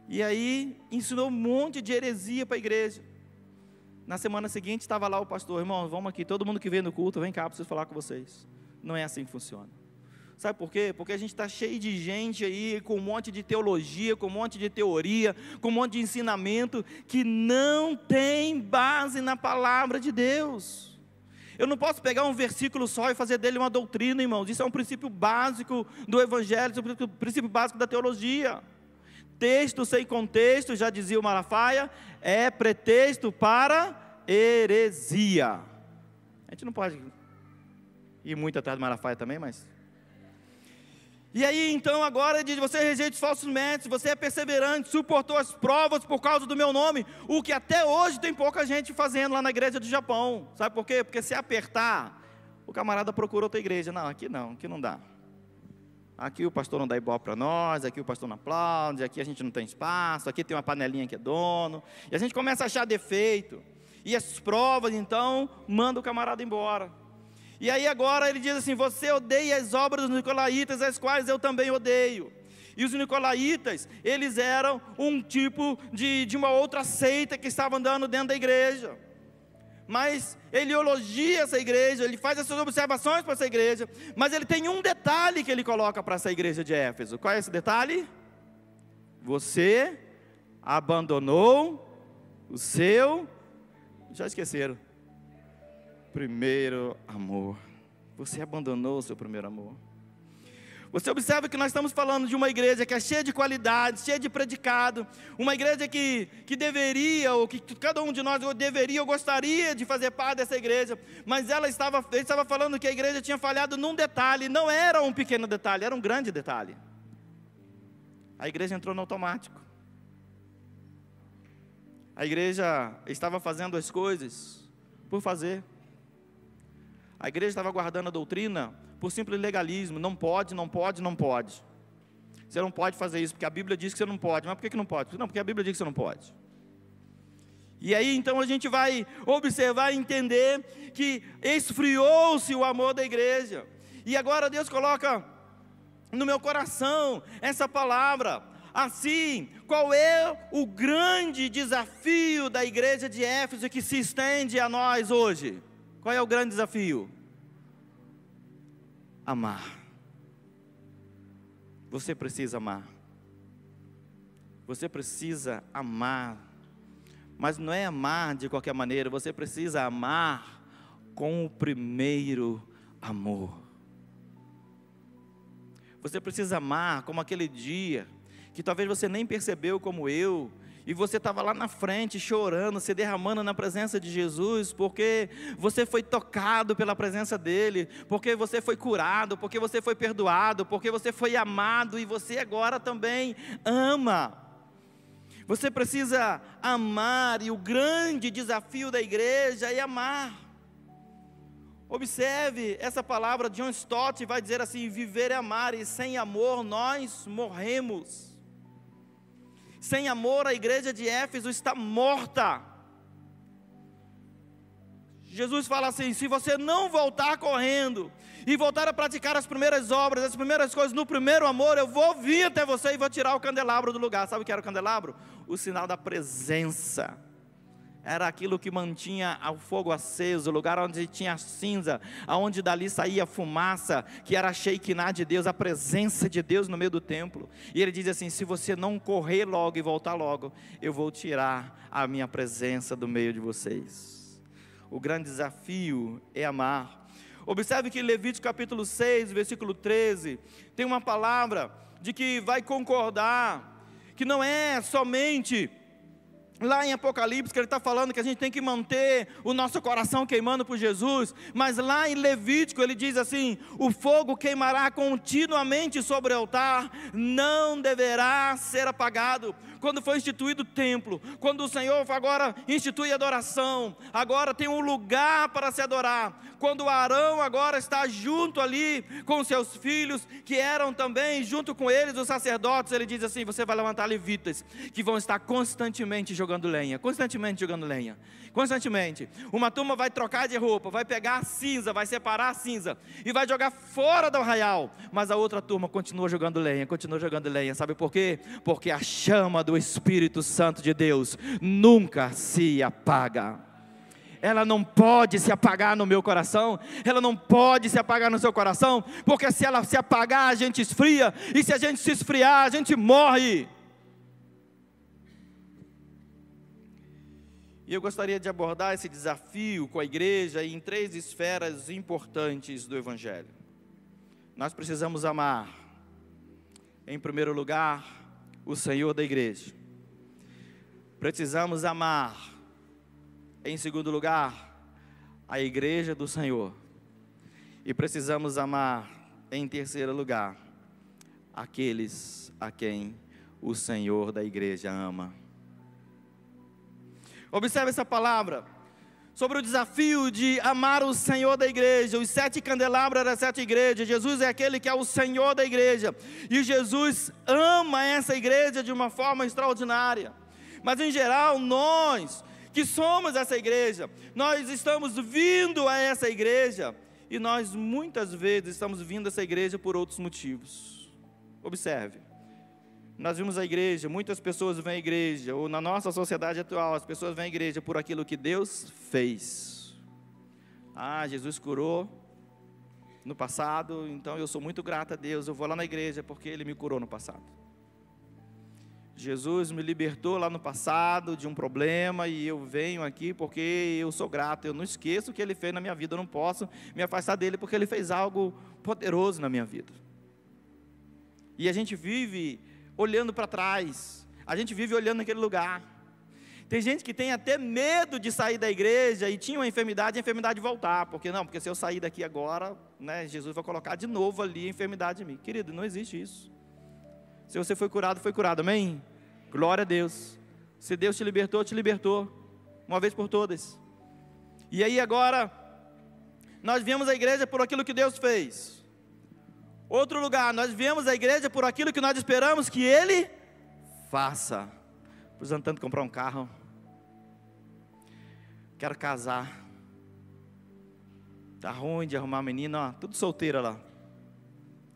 E aí ensinou um monte de heresia para a igreja. Na semana seguinte estava lá o pastor: irmão, vamos aqui, todo mundo que veio no culto, vem cá, preciso falar com vocês. Não é assim que funciona. Sabe por quê? Porque a gente está cheio de gente aí, com um monte de teologia, com um monte de teoria, com um monte de ensinamento, que não tem base na palavra de Deus. Eu não posso pegar um versículo só e fazer dele uma doutrina, irmãos. Isso é um princípio básico do evangelho, um princípio básico da teologia. Texto sem contexto, já dizia o Malafaia, é pretexto para heresia. A gente não pode ir muito atrás do Malafaia também, mas... E aí então agora ele diz: você rejeita os falsos mestres, você é perseverante, suportou as provas por causa do meu nome, o que até hoje tem pouca gente fazendo lá na igreja do Japão. Sabe por quê? Porque se apertar, o camarada procura outra igreja. Não, aqui não dá. Aqui o pastor não dá ibope para nós, aqui o pastor não aplaude, aqui a gente não tem espaço, aqui tem uma panelinha que é dono, e a gente começa a achar defeito, e as provas então mandam o camarada embora. E aí agora ele diz assim: você odeia as obras dos nicolaítas, as quais eu também odeio. E os nicolaítas, eles eram um tipo de uma outra seita que estava andando dentro da igreja. Mas ele elogia essa igreja, ele faz essas observações para essa igreja, mas ele tem um detalhe que ele coloca para essa igreja de Éfeso. Qual é esse detalhe? Você abandonou o seu, já esqueceram, primeiro amor. Você abandonou o seu primeiro amor. Você observa que nós estamos falando de uma igreja que é cheia de qualidade, cheia de predicado, uma igreja que deveria, ou que cada um de nós deveria ou gostaria de fazer parte dessa igreja, mas ele estava falando que a igreja tinha falhado num detalhe. Não era um pequeno detalhe, era um grande detalhe. A igreja entrou no automático. A igreja estava fazendo as coisas por fazer. A igreja estava guardando a doutrina por simples legalismo. Não pode, não pode, não pode. Você não pode fazer isso, porque a Bíblia diz que você não pode. Mas por que não pode? Não, porque a Bíblia diz que você não pode. E aí então a gente vai observar e entender que esfriou-se o amor da igreja. E agora Deus coloca no meu coração essa palavra. Assim, qual é o grande desafio da igreja de Éfeso que se estende a nós hoje? Qual é o grande desafio? Amar. Você precisa amar. Você precisa amar. Mas não é amar de qualquer maneira. Você precisa amar com o primeiro amor. Você precisa amar como aquele dia que talvez você nem percebeu, como eu, e você estava lá na frente chorando, se derramando na presença de Jesus, porque você foi tocado pela presença dEle, porque você foi curado, porque você foi perdoado, porque você foi amado, e você agora também ama. Você precisa amar, e o grande desafio da igreja é amar. Observe essa palavra, John Stott vai dizer assim: viver é amar, e sem amor nós morremos. Sem amor a igreja de Éfeso está morta. Jesus fala assim: se você não voltar correndo e voltar a praticar as primeiras obras, as primeiras coisas no primeiro amor, eu vou vir até você e vou tirar o candelabro do lugar. Sabe o que era o candelabro? O sinal da presença. Era aquilo que mantinha o fogo aceso, o lugar onde tinha cinza, aonde dali saía fumaça, que era a Shekinah de Deus, a presença de Deus no meio do templo. E ele diz assim: se você não correr logo e voltar logo, eu vou tirar a minha presença do meio de vocês. O grande desafio é amar. Observe que em Levítico capítulo 6, versículo 13, tem uma palavra de que vai concordar, que não é somente... Lá em Apocalipse, que ele está falando que a gente tem que manter o nosso coração queimando por Jesus, mas lá em Levítico ele diz assim: o fogo queimará continuamente sobre o altar, não deverá ser apagado. Quando foi instituído o templo, quando o Senhor agora institui a adoração, agora tem um lugar para se adorar. Quando Arão agora está junto ali com seus filhos, que eram também junto com eles os sacerdotes, ele diz assim: você vai levantar levitas, que vão estar constantemente jogando lenha, constantemente jogando lenha, constantemente. Uma turma vai trocar de roupa, vai pegar a cinza, vai separar a cinza e vai jogar fora do arraial, mas a outra turma continua jogando lenha, sabe por quê? Porque a chama do Espírito Santo de Deus nunca se apaga. Ela não pode se apagar no meu coração, ela não pode se apagar no seu coração, porque se ela se apagar, a gente esfria, e se a gente se esfriar, a gente morre. E eu gostaria de abordar esse desafio com a igreja em 3 esferas importantes do Evangelho. Nós precisamos amar, em primeiro lugar, o Senhor da igreja. Precisamos amar, em segundo lugar, a igreja do Senhor. E precisamos amar, em terceiro lugar, aqueles a quem o Senhor da igreja ama. Observe essa palavra, sobre o desafio de amar o Senhor da igreja. Os 7 candelabros das 7 igrejas, Jesus é aquele que é o Senhor da igreja, e Jesus ama essa igreja de uma forma extraordinária. Mas em geral, nós que somos essa igreja, nós estamos vindo a essa igreja, e nós muitas vezes estamos vindo a essa igreja por outros motivos. Observe, nós vimos a igreja, muitas pessoas vêm à igreja, ou na nossa sociedade atual, as pessoas vêm à igreja por aquilo que Deus fez. Jesus curou no passado, então eu sou muito grato a Deus, eu vou lá na igreja porque Ele me curou no passado. Jesus me libertou lá no passado de um problema, e eu venho aqui porque eu sou grato, eu não esqueço o que Ele fez na minha vida, eu não posso me afastar dEle porque Ele fez algo poderoso na minha vida. E a gente vive olhando para trás, a gente vive olhando naquele lugar. Tem gente que tem até medo de sair da igreja e tinha uma enfermidade, e a enfermidade voltar, porque se eu sair daqui agora, Jesus vai colocar de novo ali a enfermidade em mim. Querido, não existe isso. Se você foi curado, amém? Glória a Deus. Se Deus te libertou, uma vez por todas. E aí agora, nós viemos à igreja por aquilo que Deus fez. Outro lugar, nós viemos à igreja por aquilo que nós esperamos que Ele faça. Precisando tanto comprar um carro. Quero casar. Tá ruim de arrumar menina, tudo solteira lá.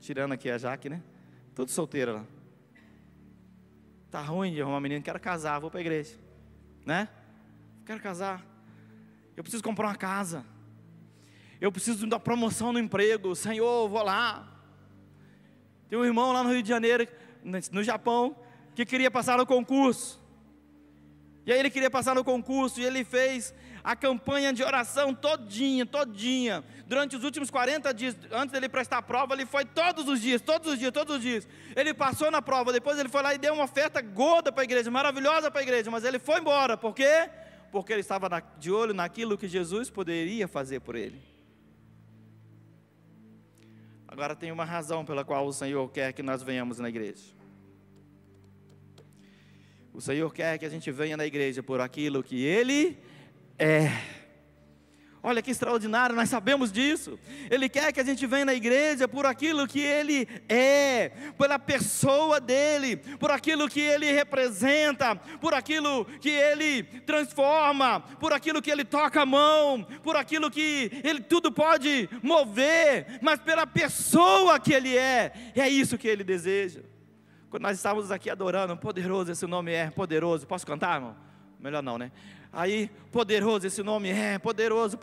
Tirando aqui a Jaque, né? Tudo solteira lá. Tá ruim de arrumar menino, quero casar, vou para a igreja, né? Quero casar. Eu preciso comprar uma casa. Eu preciso de uma promoção no emprego. Senhor, vou lá. Tem um irmão lá no Rio de Janeiro, no Japão, que queria passar no concurso. E aí ele queria passar no concurso, e ele fez a campanha de oração todinha. Durante os últimos 40 dias, antes dele prestar a prova, ele foi todos os dias. Ele passou na prova, depois ele foi lá e deu uma oferta gorda para a igreja, maravilhosa para a igreja, mas ele foi embora. Por quê? Porque ele estava de olho naquilo que Jesus poderia fazer por ele. Agora tem uma razão pela qual o Senhor quer que nós venhamos na igreja. O Senhor quer que a gente venha na igreja por aquilo que Ele é. Olha que extraordinário, nós sabemos disso. Ele quer que a gente venha na igreja por aquilo que Ele é, pela pessoa dEle, por aquilo que Ele representa, por aquilo que Ele transforma, por aquilo que Ele toca a mão, por aquilo que Ele tudo pode mover, mas pela pessoa que Ele é isso que Ele deseja. Quando nós estávamos aqui adorando, poderoso esse nome é, poderoso. Posso cantar, irmão? Melhor não, né? Aí, poderoso esse nome é, poderoso.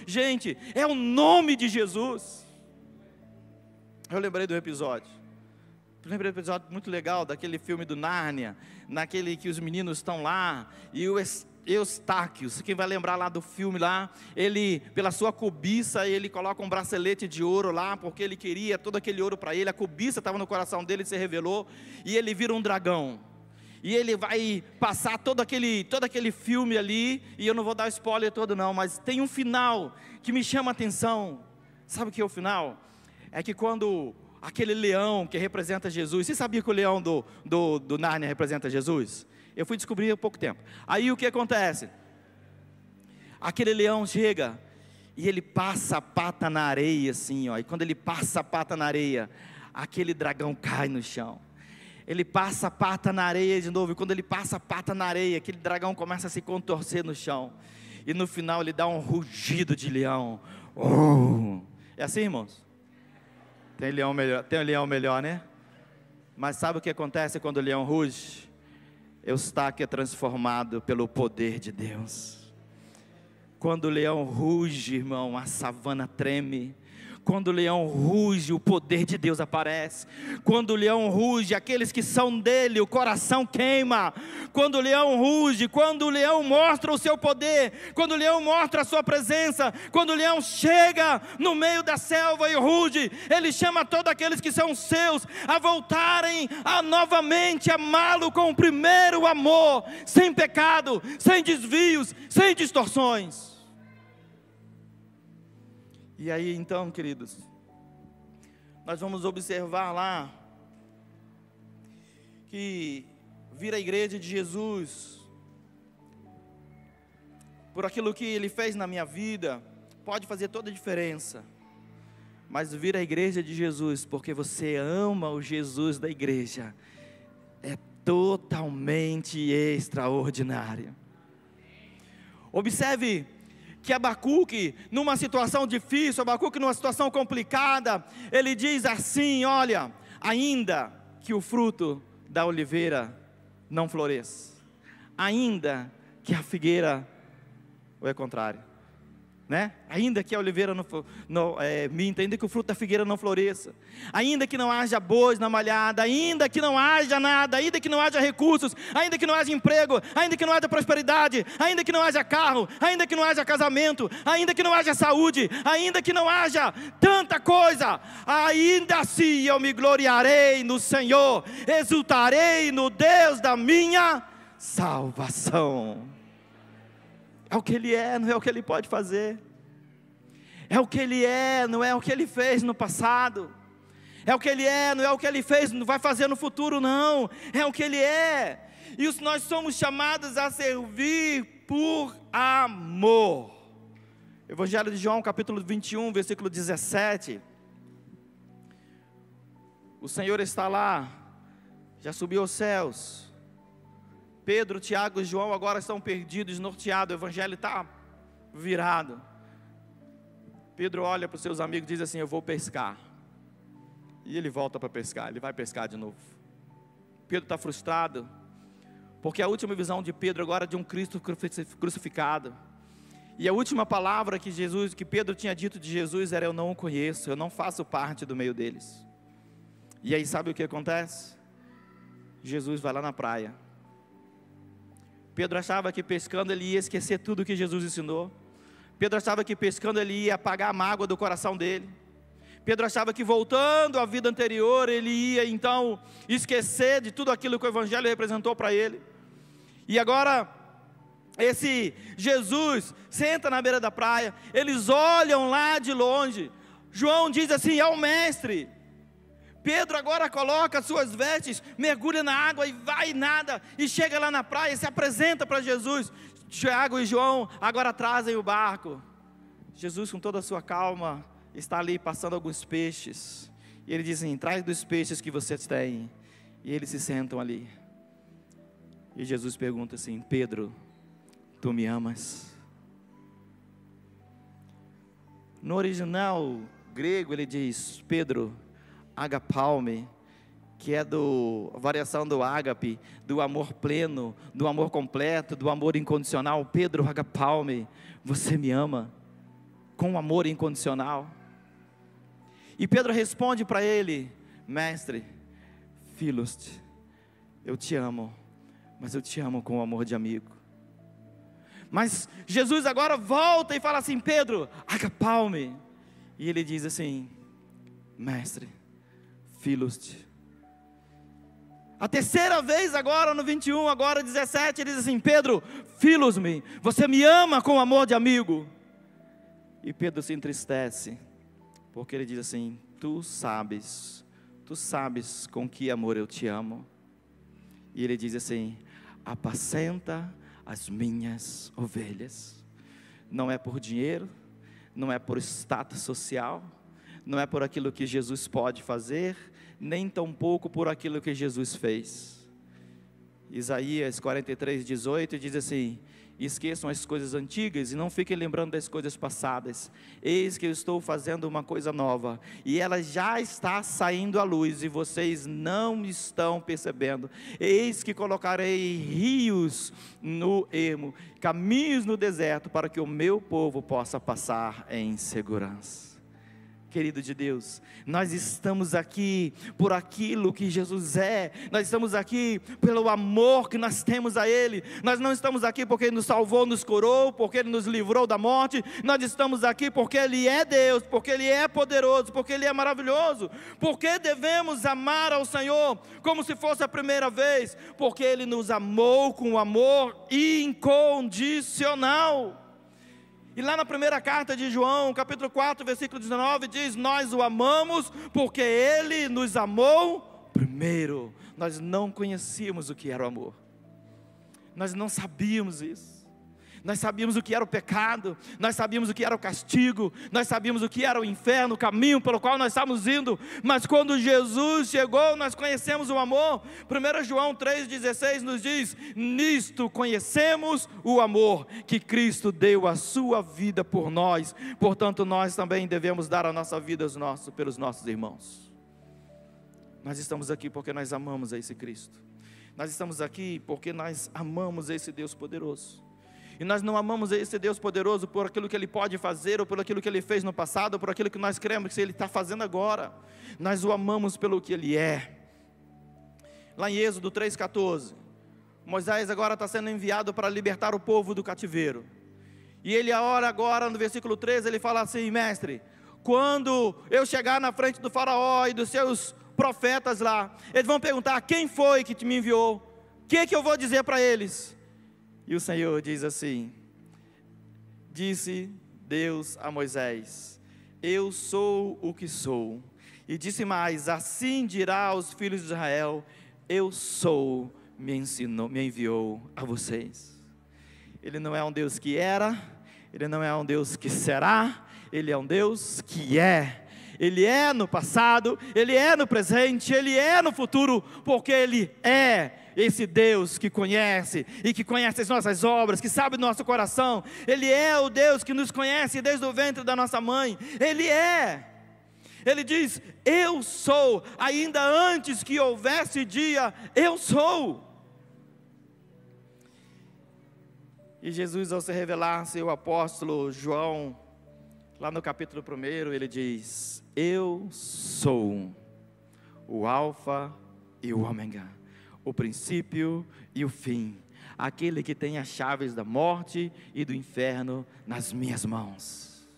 Gente, é o nome de Jesus. Eu lembrei do episódio. Muito legal, daquele filme do Nárnia, naquele que os meninos estão lá, e o Eustáquio, quem vai lembrar lá do filme lá, ele, pela sua cobiça, ele coloca um bracelete de ouro lá, porque ele queria todo aquele ouro para ele, a cobiça estava no coração dele, se revelou, e ele vira um dragão, e ele vai passar todo aquele filme ali, e eu não vou dar spoiler todo não, mas tem um final que me chama a atenção. Sabe o que é o final? É que quando aquele leão que representa Jesus, você sabia que o leão do Nárnia representa Jesus? Eu fui descobrir há pouco tempo. Aí o que acontece? Aquele leão chega e ele passa a pata na areia assim, ó. E quando ele passa a pata na areia, aquele dragão cai no chão. ele passa a pata na areia de novo, e quando ele passa a pata na areia, aquele dragão começa a se contorcer no chão, e no final ele dá um rugido de leão. É assim, irmãos? Tem um leão melhor, né? Mas sabe o que acontece quando o leão ruge? Eustáquio é transformado pelo poder de Deus. Quando o leão ruge, irmão, a savana treme. Quando o leão ruge, o poder de Deus aparece. Quando o leão ruge, aqueles que são dele, o coração queima. Quando o leão ruge, quando o leão mostra o seu poder, quando o leão mostra a sua presença, quando o leão chega no meio da selva e ruge, ele chama todos aqueles que são seus a voltarem a novamente amá-lo com o primeiro amor, sem pecado, sem desvios, sem distorções. E aí então, queridos, nós vamos observar lá que vir à igreja de Jesus, por aquilo que Ele fez na minha vida, pode fazer toda a diferença. Mas vir à igreja de Jesus, porque você ama o Jesus da igreja, é totalmente extraordinário. Observe que Abacuque, numa situação difícil, Abacuque numa situação complicada, ele diz assim: olha, ainda que o fruto da oliveira não floresça, ainda que a figueira, ou é o contrário, né? Ainda que a oliveira ainda que o fruto da figueira não floresça, ainda que não haja bois na malhada, ainda que não haja nada, ainda que não haja recursos, ainda que não haja emprego, ainda que não haja prosperidade, ainda que não haja carro, ainda que não haja casamento, ainda que não haja saúde, ainda que não haja tanta coisa, ainda assim eu me gloriarei no Senhor, exultarei no Deus da minha salvação. É o que Ele é, não é o que Ele pode fazer. É o que Ele é, não é o que Ele fez no passado. É o que Ele é, não é o que Ele fez, não vai fazer no futuro, não. É o que Ele é. E nós somos chamados a servir por amor. Evangelho de João, capítulo 21, versículo 17. O Senhor está lá, já subiu aos céus. Pedro, Tiago e João agora estão perdidos, norteados, o evangelho está virado. Pedro olha para os seus amigos e diz assim: eu vou pescar. E ele volta para pescar, ele vai pescar de novo. Pedro está frustrado, porque a última visão de Pedro agora é de um Cristo crucificado. E a última palavra que Pedro tinha dito de Jesus era: eu não o conheço, eu não faço parte do meio deles. E aí sabe o que acontece? Jesus vai lá na praia. Pedro achava que pescando ele ia esquecer tudo o que Jesus ensinou. Pedro achava que pescando ele ia apagar a mágoa do coração dele. Pedro achava que voltando à vida anterior ele ia então esquecer de tudo aquilo que o evangelho representou para ele. E agora esse Jesus senta na beira da praia, eles olham lá de longe. João diz assim: é o mestre. Pedro agora coloca as suas vestes, mergulha na água e vai e nada, e chega lá na praia e se apresenta para Jesus. Tiago e João agora trazem o barco. Jesus, com toda a sua calma, está ali passando alguns peixes, e ele diz assim: traz dos peixes que vocês têm. E eles se sentam ali, e Jesus pergunta assim: Pedro, tu me amas? No original grego ele diz: Pedro, agapaume, que é a variação do ágape, do amor pleno, do amor completo, do amor incondicional. Pedro, agapaume, você me ama com amor incondicional? E Pedro responde para ele: mestre, filos, eu te amo, mas eu te amo com amor de amigo. Mas Jesus agora volta e fala assim: Pedro, agapaume. E ele diz assim: mestre, filos. A terceira vez agora no 21, agora 17, ele diz assim: Pedro, filos-me, você me ama com amor de amigo. E Pedro se entristece, porque ele diz assim: tu sabes com que amor eu te amo. E ele diz assim: apacenta as minhas ovelhas. Não é por dinheiro, não é por status social, não é por aquilo que Jesus pode fazer, nem tampouco por aquilo que Jesus fez. Isaías 43:18 diz assim: esqueçam as coisas antigas e não fiquem lembrando das coisas passadas. Eis que eu estou fazendo uma coisa nova, e ela já está saindo à luz, e vocês não estão percebendo. Eis que colocarei rios no ermo, caminhos no deserto, para que o meu povo possa passar em segurança. Querido de Deus, nós estamos aqui por aquilo que Jesus é, nós estamos aqui pelo amor que nós temos a Ele, nós não estamos aqui porque Ele nos salvou, nos curou, porque Ele nos livrou da morte, nós estamos aqui porque Ele é Deus, porque Ele é poderoso, porque Ele é maravilhoso, porque devemos amar ao Senhor como se fosse a primeira vez, porque Ele nos amou com amor incondicional. E lá na primeira carta de João, capítulo 4, versículo 19, diz: nós o amamos porque Ele nos amou primeiro. Nós não conhecíamos o que era o amor, nós não sabíamos isso. Nós sabíamos o que era o pecado, nós sabíamos o que era o castigo, nós sabíamos o que era o inferno, o caminho pelo qual nós estávamos indo. Mas quando Jesus chegou, nós conhecemos o amor. 1 João 3,16 nos diz: nisto conhecemos o amor, que Cristo deu a sua vida por nós, portanto nós também devemos dar a nossa vida pelos nossos irmãos. Nós estamos aqui porque nós amamos a esse Cristo, nós estamos aqui porque nós amamos esse Deus poderoso. E nós não amamos esse Deus poderoso por aquilo que Ele pode fazer, ou por aquilo que Ele fez no passado, ou por aquilo que nós cremos que Ele está fazendo agora. Nós o amamos pelo que Ele é. Lá em Êxodo 3,14, Moisés agora está sendo enviado para libertar o povo do cativeiro. E ele ora agora no versículo 13, ele fala assim: mestre, quando eu chegar na frente do faraó e dos seus profetas lá, eles vão perguntar: quem foi que me enviou? O que eu vou dizer para eles? E o Senhor diz assim: disse Deus a Moisés: eu sou o que sou. E disse mais: assim dirá aos filhos de Israel: eu sou, me enviou a vocês. Ele não é um Deus que era, Ele não é um Deus que será, Ele é um Deus que é. Ele é no passado, Ele é no presente, Ele é no futuro, porque Ele é esse Deus que conhece, e que conhece as nossas obras, que sabe do nosso coração. Ele é o Deus que nos conhece desde o ventre da nossa mãe. Ele é. Ele diz: eu sou, ainda antes que houvesse dia, eu sou. E Jesus, ao se revelar a seu apóstolo João, lá no capítulo 1, ele diz: eu sou o Alfa e o Ômega, o princípio e o fim, aquele que tem as chaves da morte e do inferno nas minhas mãos.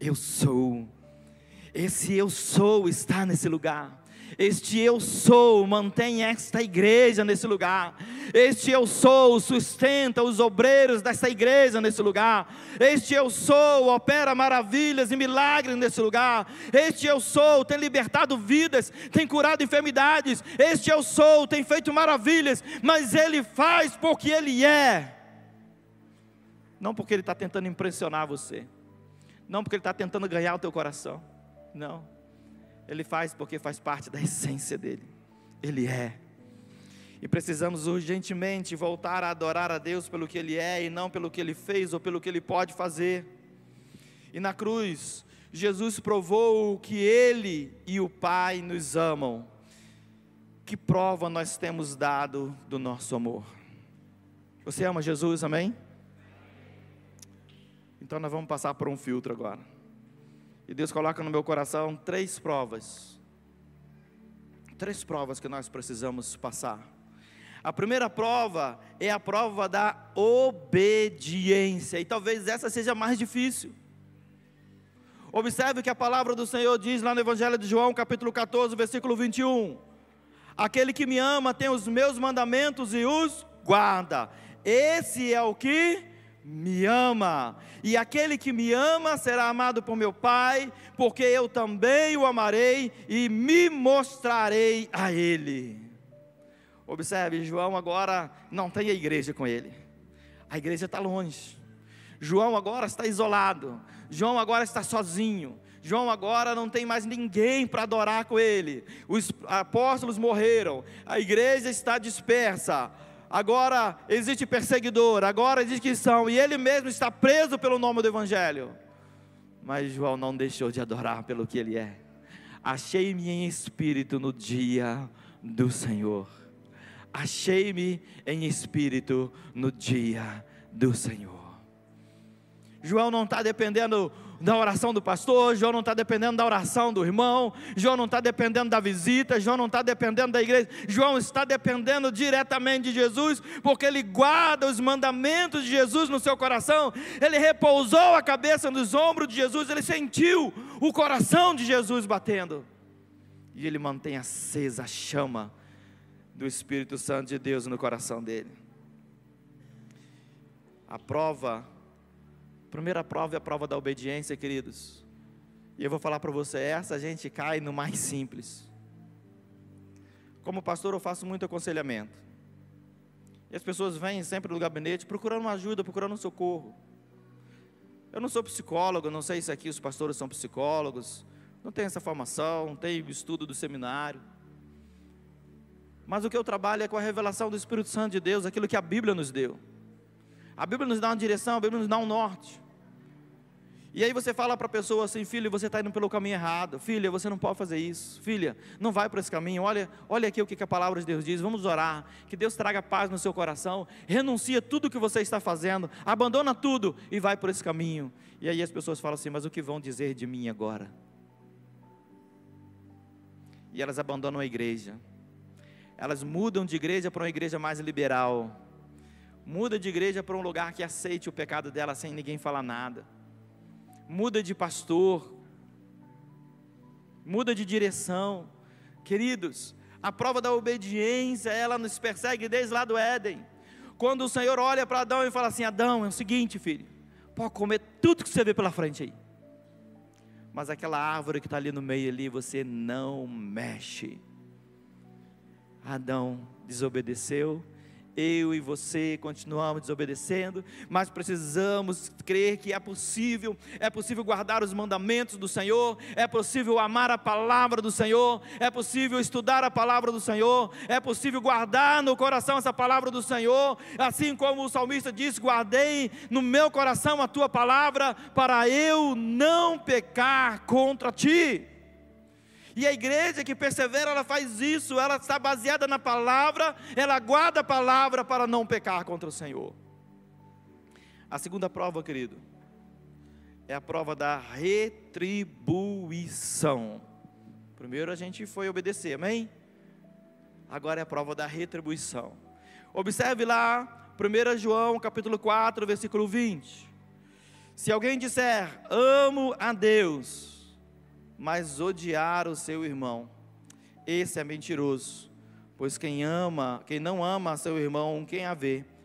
Eu sou. Esse eu sou está nesse lugar. Este eu sou mantém esta igreja nesse lugar. Este eu sou sustenta os obreiros desta igreja nesse lugar. Este eu sou opera maravilhas e milagres nesse lugar. Este eu sou tem libertado vidas, tem curado enfermidades. Este eu sou tem feito maravilhas, mas Ele faz porque Ele é. Não porque Ele está tentando impressionar você, não porque Ele está tentando ganhar o teu coração, não. Ele faz porque faz parte da essência dEle. Ele é. E precisamos urgentemente voltar a adorar a Deus pelo que Ele é, e não pelo que Ele fez ou pelo que Ele pode fazer. E na cruz, Jesus provou que Ele e o Pai nos amam. Que prova nós temos dado do nosso amor? Você ama Jesus, amém? Então nós vamos passar por um filtro agora. E Deus coloca no meu coração 3 provas. 3 provas que nós precisamos passar. A primeira prova é a prova da obediência. E talvez essa seja mais difícil. Observe o que a palavra do Senhor diz lá no Evangelho de João, capítulo 14, versículo 21. Aquele que me ama tem os meus mandamentos e os guarda. Esse é o que me ama, e aquele que me ama será amado por meu Pai, porque eu também o amarei e me mostrarei a Ele. Observe, João agora não tem a igreja com ele, a igreja está longe. João agora está isolado, João agora está sozinho, João agora não tem mais ninguém para adorar com ele. Os apóstolos morreram, a igreja está dispersa. Agora existe perseguidor, agora existe cristão, e ele mesmo está preso pelo nome do Evangelho. Mas João não deixou de adorar pelo que ele é. Achei-me em espírito no dia do Senhor. Achei-me em espírito no dia do Senhor. João não está dependendo da oração do pastor, João não está dependendo da oração do irmão, João não está dependendo da visita, João não está dependendo da igreja, João está dependendo diretamente de Jesus, porque ele guarda os mandamentos de Jesus no seu coração, ele repousou a cabeça nos ombros de Jesus, ele sentiu o coração de Jesus batendo, e ele mantém acesa a chama do Espírito Santo de Deus no coração dele. A primeira prova é a prova da obediência, queridos. E eu vou falar para você, essa a gente cai no mais simples. Como pastor eu faço muito aconselhamento. E as pessoas vêm sempre no gabinete procurando uma ajuda, procurando um socorro. Eu não sou psicólogo, não sei se aqui os pastores são psicólogos, não tenho essa formação, não tenho estudo do seminário. Mas o que eu trabalho é com a revelação do Espírito Santo de Deus, aquilo que a Bíblia nos deu. A Bíblia nos dá uma direção, a Bíblia nos dá um norte. E aí você fala para a pessoa assim: filho, você está indo pelo caminho errado, filha, você não pode fazer isso, filha, não vai por esse caminho, olha aqui o que a palavra de Deus diz, vamos orar, que Deus traga paz no seu coração, renuncia tudo o que você está fazendo, abandona tudo e vai por esse caminho. E aí as pessoas falam assim: mas o que vão dizer de mim agora? E elas abandonam a igreja, elas mudam de igreja para uma igreja mais liberal, muda de igreja para um lugar que aceite o pecado dela sem ninguém falar nada, muda de pastor, muda de direção. Queridos, a prova da obediência, ela nos persegue desde lá do Éden, quando o Senhor olha para Adão e fala assim: Adão, é o seguinte, filho, pode comer tudo que você vê pela frente aí, mas aquela árvore que está ali no meio ali, você não mexe. Adão desobedeceu, eu e você continuamos desobedecendo, mas precisamos crer que é possível guardar os mandamentos do Senhor, é possível amar a palavra do Senhor, é possível estudar a palavra do Senhor, é possível guardar no coração essa palavra do Senhor, assim como o salmista disse: guardei no meu coração a tua palavra, para eu não pecar contra ti. E a igreja que persevera, ela faz isso, ela está baseada na palavra, ela guarda a palavra para não pecar contra o Senhor. A segunda prova, querido, é a prova da retribuição. Primeiro a gente foi obedecer, amém? Agora é a prova da retribuição. Observe lá, 1 João capítulo 4, versículo 20. Se alguém disser, amo a Deus, mas odiar o seu irmão, esse é mentiroso, pois quem não ama a seu irmão,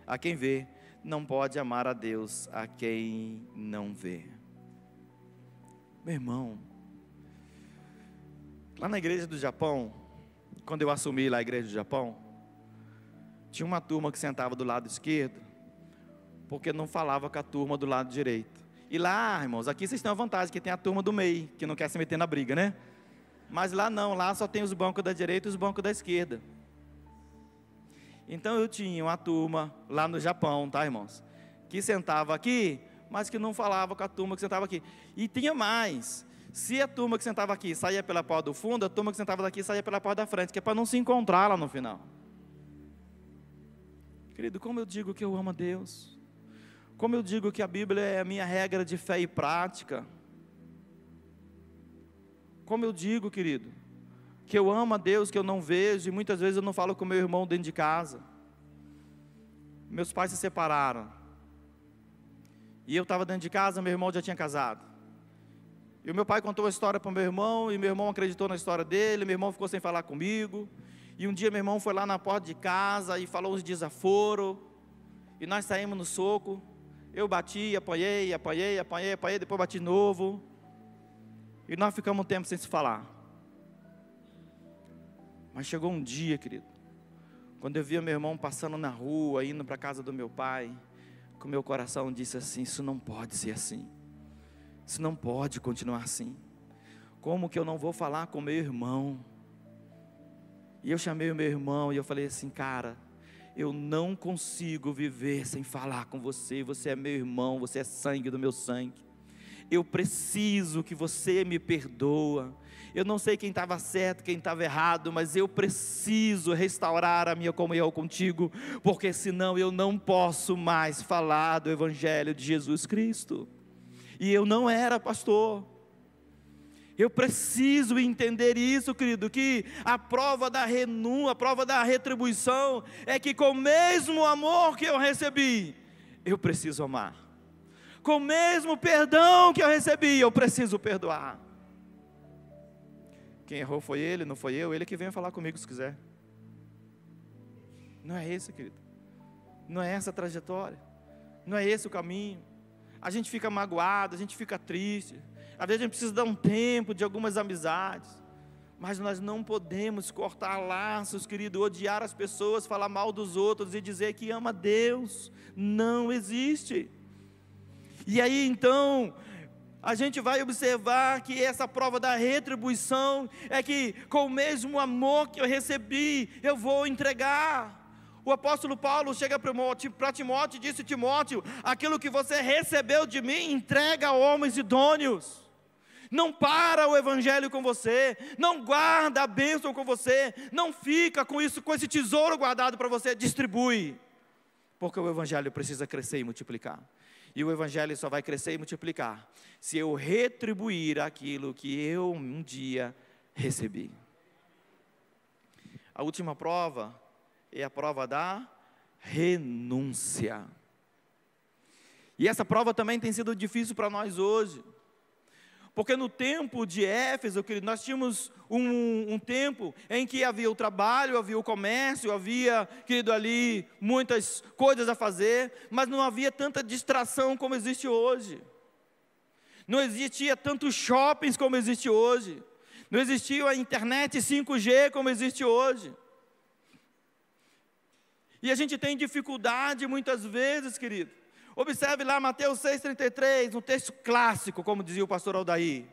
a quem vê, não pode amar a Deus, a quem não vê. Meu irmão, lá na igreja do Japão, quando eu assumi lá a igreja do Japão, tinha uma turma que sentava do lado esquerdo, porque não falava com a turma do lado direito. E lá, irmãos, aqui vocês têm a vantagem, que tem a turma do meio, que não quer se meter na briga, né? Mas lá não, lá só tem os bancos da direita e os bancos da esquerda. Então eu tinha uma turma lá no Japão, tá, irmãos? Que sentava aqui, mas que não falava com a turma que sentava aqui. E tinha mais, se a turma que sentava aqui saía pela porta do fundo, a turma que sentava daqui saía pela porta da frente, que é para não se encontrar lá no final. Querido, como eu digo que eu amo a Deus, como eu digo que a Bíblia é a minha regra de fé e prática, como eu digo, querido, que eu amo a Deus, que eu não vejo, e muitas vezes eu não falo com meu irmão dentro de casa. Meus pais se separaram, e eu estava dentro de casa, meu irmão já tinha casado, e o meu pai contou a história para o meu irmão, e meu irmão acreditou na história dele, meu irmão ficou sem falar comigo, e um dia meu irmão foi lá na porta de casa, e falou uns desaforos, e nós saímos no soco. Eu bati, apanhei, depois bati de novo. E nós ficamos um tempo sem se falar. Mas chegou um dia, querido, quando eu via meu irmão passando na rua, indo para a casa do meu pai, que o meu coração disse assim: isso não pode ser assim. Isso não pode continuar assim. como que eu não vou falar com meu irmão? E eu chamei o meu irmão e eu falei assim: cara, eu não consigo viver sem falar com você. Você é meu irmão, você é sangue do meu sangue. Eu preciso que você me perdoa. Eu não sei quem estava certo, quem estava errado, mas eu preciso restaurar a minha comunhão contigo, porque senão eu não posso mais falar do Evangelho de Jesus Cristo. E eu não era pastor. Eu preciso entender isso, querido, que a prova da renúncia, a prova da retribuição, é que com o mesmo amor que eu recebi, eu preciso amar. Com o mesmo perdão que eu recebi, eu preciso perdoar. Quem errou foi ele, não foi eu. Ele que venha falar comigo se quiser. Não é esse, querido. Não é essa a trajetória. Não é esse o caminho. A gente fica magoado, a gente fica triste. Às vezes a gente precisa dar um tempo de algumas amizades. Mas nós não podemos cortar laços, querido, odiar as pessoas, falar mal dos outros e dizer que ama Deus. Não existe. E aí então, a gente vai observar que essa prova da retribuição é que com o mesmo amor que eu recebi, eu vou entregar. O apóstolo Paulo chega para Timóteo e disse: Timóteo, aquilo que você recebeu de mim, entrega a homens idôneos. Não para o evangelho com você, não guarda a bênção com você, não fica com isso, com esse tesouro guardado para você, distribui. Porque o evangelho precisa crescer e multiplicar. E o evangelho só vai crescer e multiplicar se eu retribuir aquilo que eu um dia recebi. A última prova é a prova da renúncia. E essa prova também tem sido difícil para nós hoje. Porque no tempo de Éfeso, querido, nós tínhamos um tempo em que havia o trabalho, havia o comércio, havia, querido, ali muitas coisas a fazer, mas não havia tanta distração como existe hoje. Não existia tantos shoppings como existe hoje. Não existia a internet 5G como existe hoje. E a gente tem dificuldade muitas vezes, querido. Observe lá Mateus 6,33, um texto clássico, como dizia o pastor Aldair.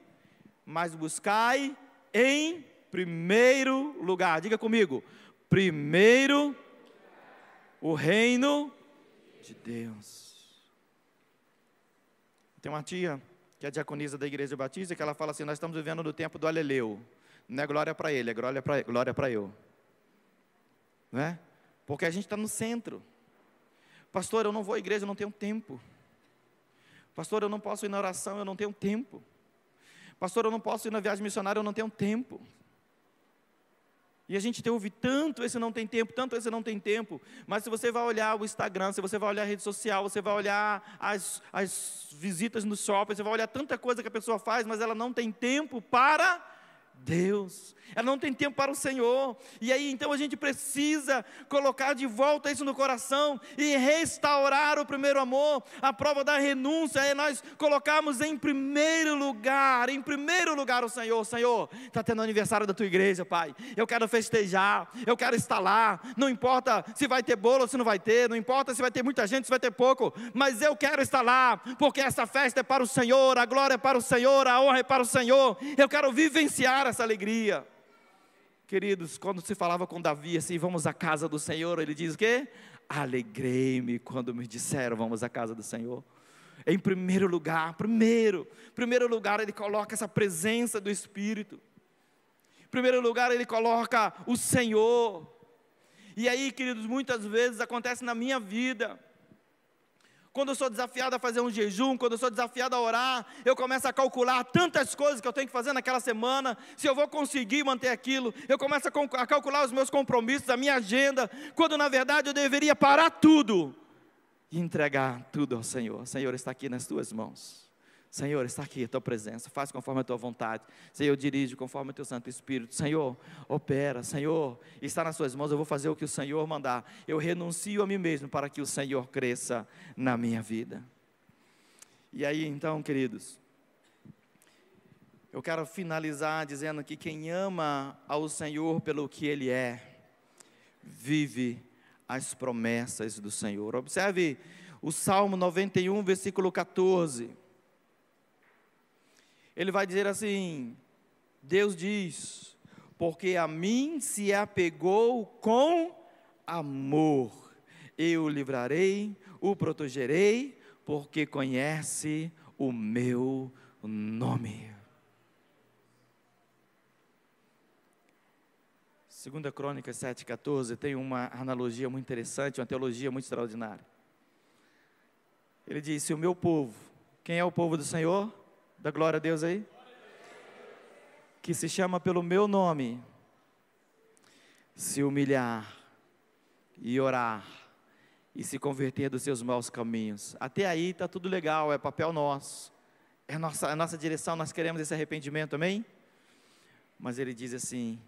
Mas buscai em primeiro lugar, diga comigo, primeiro o reino de Deus. Tem uma tia, que é diaconisa da igreja batista, que ela fala assim: nós estamos vivendo no tempo do aleleu. Não é glória para ele, é glória para eu. Não é? Porque a gente está no centro. Pastor, eu não vou à igreja, eu não tenho tempo. Pastor, eu não posso ir na oração, eu não tenho tempo. Pastor, eu não posso ir na viagem missionária, eu não tenho tempo. E a gente ouve tanto esse não tem tempo, tanto esse não tem tempo. Mas se você vai olhar o Instagram, se você vai olhar a rede social, você vai olhar as visitas no shopping, você vai olhar tanta coisa que a pessoa faz, mas ela não tem tempo para Deus, ela não tem tempo para o Senhor. E aí então a gente precisa colocar de volta isso no coração e restaurar o primeiro amor. A prova da renúncia é nós colocarmos em primeiro lugar o Senhor. Senhor, está tendo aniversário da tua igreja, Pai, eu quero festejar, eu quero estar lá, não importa se vai ter bolo ou se não vai ter, não importa se vai ter muita gente, se vai ter pouco, mas eu quero estar lá, porque essa festa é para o Senhor, a glória é para o Senhor, a honra é para o Senhor. Eu quero vivenciar essa alegria. Queridos, quando se falava com Davi assim, vamos à casa do Senhor, ele diz o quê? Alegrei-me quando me disseram, vamos à casa do Senhor. Em primeiro lugar, primeiro lugar ele coloca essa presença do Espírito. Em primeiro lugar ele coloca o Senhor. E aí, queridos, muitas vezes acontece na minha vida, quando eu sou desafiado a fazer um jejum, quando eu sou desafiado a orar, eu começo a calcular tantas coisas que eu tenho que fazer naquela semana, se eu vou conseguir manter aquilo. Eu começo a calcular os meus compromissos, a minha agenda, quando na verdade eu deveria parar tudo e entregar tudo ao Senhor. Senhor, está aqui nas tuas mãos. Senhor, está aqui a tua presença, faz conforme a tua vontade. Senhor, dirige conforme o teu Santo Espírito. Senhor, opera. Senhor, está nas suas mãos, eu vou fazer o que o Senhor mandar. Eu renuncio a mim mesmo para que o Senhor cresça na minha vida. E aí então, queridos, eu quero finalizar dizendo que quem ama ao Senhor pelo que Ele é, vive as promessas do Senhor. Observe o Salmo 91, versículo 14. Ele vai dizer assim: Deus diz: porque a mim se apegou com amor, eu o livrarei, o protegerei, porque conhece o meu nome. 2 Crônicas 7,14 tem uma analogia muito interessante, uma teologia muito extraordinária. Ele diz: se o meu povo, quem é o povo do Senhor? Dá glória a Deus aí. Que se chama pelo meu nome, se humilhar e orar e se converter dos seus maus caminhos. Até aí está tudo legal, é papel nosso, é a nossa direção, nós queremos esse arrependimento, amém? Mas ele diz assim: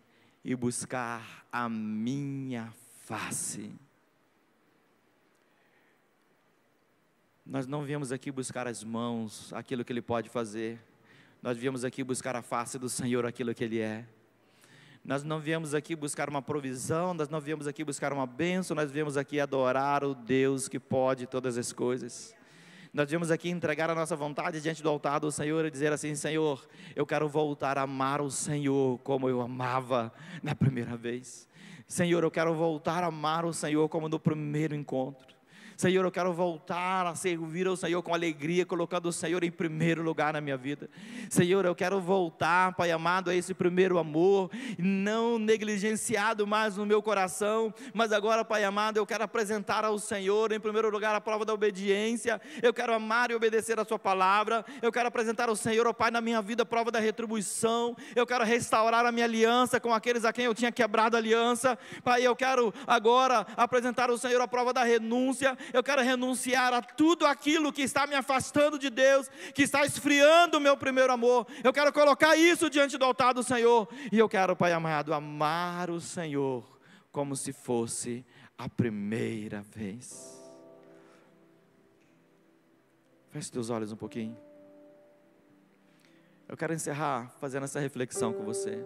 e buscar a minha face. Nós não viemos aqui buscar as mãos, aquilo que Ele pode fazer. Nós viemos aqui buscar a face do Senhor, aquilo que Ele é. Nós não viemos aqui buscar uma provisão, nós não viemos aqui buscar uma bênção, nós viemos aqui adorar o Deus que pode todas as coisas. Nós viemos aqui entregar a nossa vontade diante do altar do Senhor e dizer assim: Senhor, eu quero voltar a amar o Senhor como eu amava na primeira vez. Senhor, eu quero voltar a amar o Senhor como no primeiro encontro. Senhor, eu quero voltar a servir ao Senhor com alegria, colocando o Senhor em primeiro lugar na minha vida. Senhor, eu quero voltar, Pai amado, a esse primeiro amor, não negligenciado mais no meu coração, mas agora, Pai amado, eu quero apresentar ao Senhor, em primeiro lugar, a prova da obediência. Eu quero amar e obedecer a Sua palavra. Eu quero apresentar ao Senhor, ó Pai, na minha vida, a prova da retribuição. Eu quero restaurar a minha aliança com aqueles a quem eu tinha quebrado a aliança. Pai, eu quero agora apresentar ao Senhor a prova da renúncia. Eu quero renunciar a tudo aquilo que está me afastando de Deus, que está esfriando o meu primeiro amor. Eu quero colocar isso diante do altar do Senhor. E eu quero, Pai amado, amar o Senhor como se fosse a primeira vez. Feche teus olhos um pouquinho. Eu quero encerrar fazendo essa reflexão com você.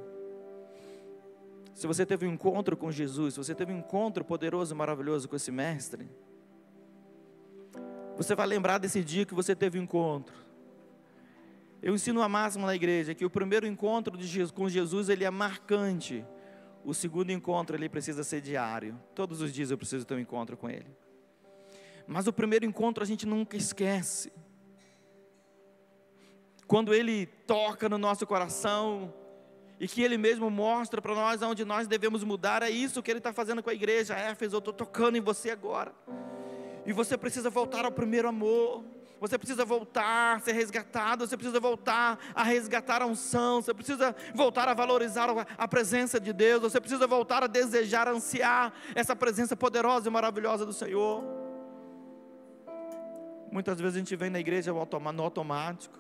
Se você teve um encontro com Jesus, se você teve um encontro poderoso e maravilhoso com esse mestre, você vai lembrar desse dia que você teve um encontro. Eu ensino a máxima na igreja, que o primeiro encontro com Jesus, ele é marcante. O segundo encontro, ele precisa ser diário. Todos os dias eu preciso ter um encontro com Ele. Mas o primeiro encontro a gente nunca esquece. Quando Ele toca no nosso coração, e que Ele mesmo mostra para nós onde nós devemos mudar, é isso que Ele está fazendo com a igreja. Éfeso, eu estou tocando em você agora. E você precisa voltar ao primeiro amor. Você precisa voltar a ser resgatado. Você precisa voltar a resgatar a unção. Você precisa voltar a valorizar a presença de Deus. Você precisa voltar a desejar, a ansiar essa presença poderosa e maravilhosa do Senhor. Muitas vezes a gente vem na igreja no automático.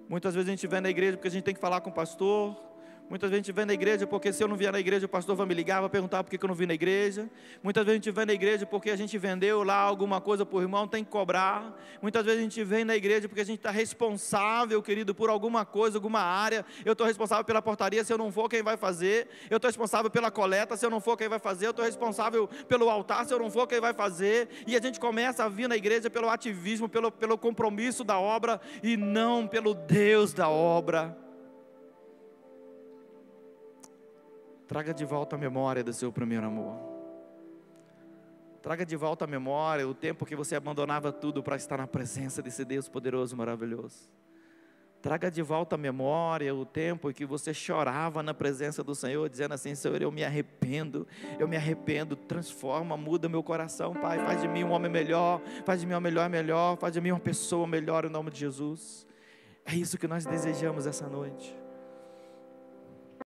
Muitas vezes a gente vem na igreja porque a gente tem que falar com o pastor. Muitas vezes a gente vem na igreja porque se eu não vier na igreja, o pastor vai me ligar, vai perguntar por que eu não vim na igreja. Muitas vezes a gente vem na igreja porque a gente vendeu lá alguma coisa para o irmão, tem que cobrar. Muitas vezes a gente vem na igreja porque a gente está responsável, querido, por alguma coisa, alguma área. Eu estou responsável pela portaria, se eu não for, quem vai fazer? Eu estou responsável pela coleta, se eu não for, quem vai fazer? Eu estou responsável pelo altar, se eu não for, quem vai fazer? E a gente começa a vir na igreja pelo ativismo, pelo compromisso da obra e não pelo Deus da obra. Traga de volta a memória do seu primeiro amor. Traga de volta a memória o tempo que você abandonava tudo para estar na presença desse Deus poderoso e maravilhoso. Traga de volta a memória o tempo em que você chorava na presença do Senhor, dizendo assim: Senhor, eu me arrependo, transforma, muda meu coração, Pai, faz de mim um homem melhor, faz de mim uma melhor, faz de mim uma pessoa melhor em nome de Jesus. É isso que nós desejamos essa noite.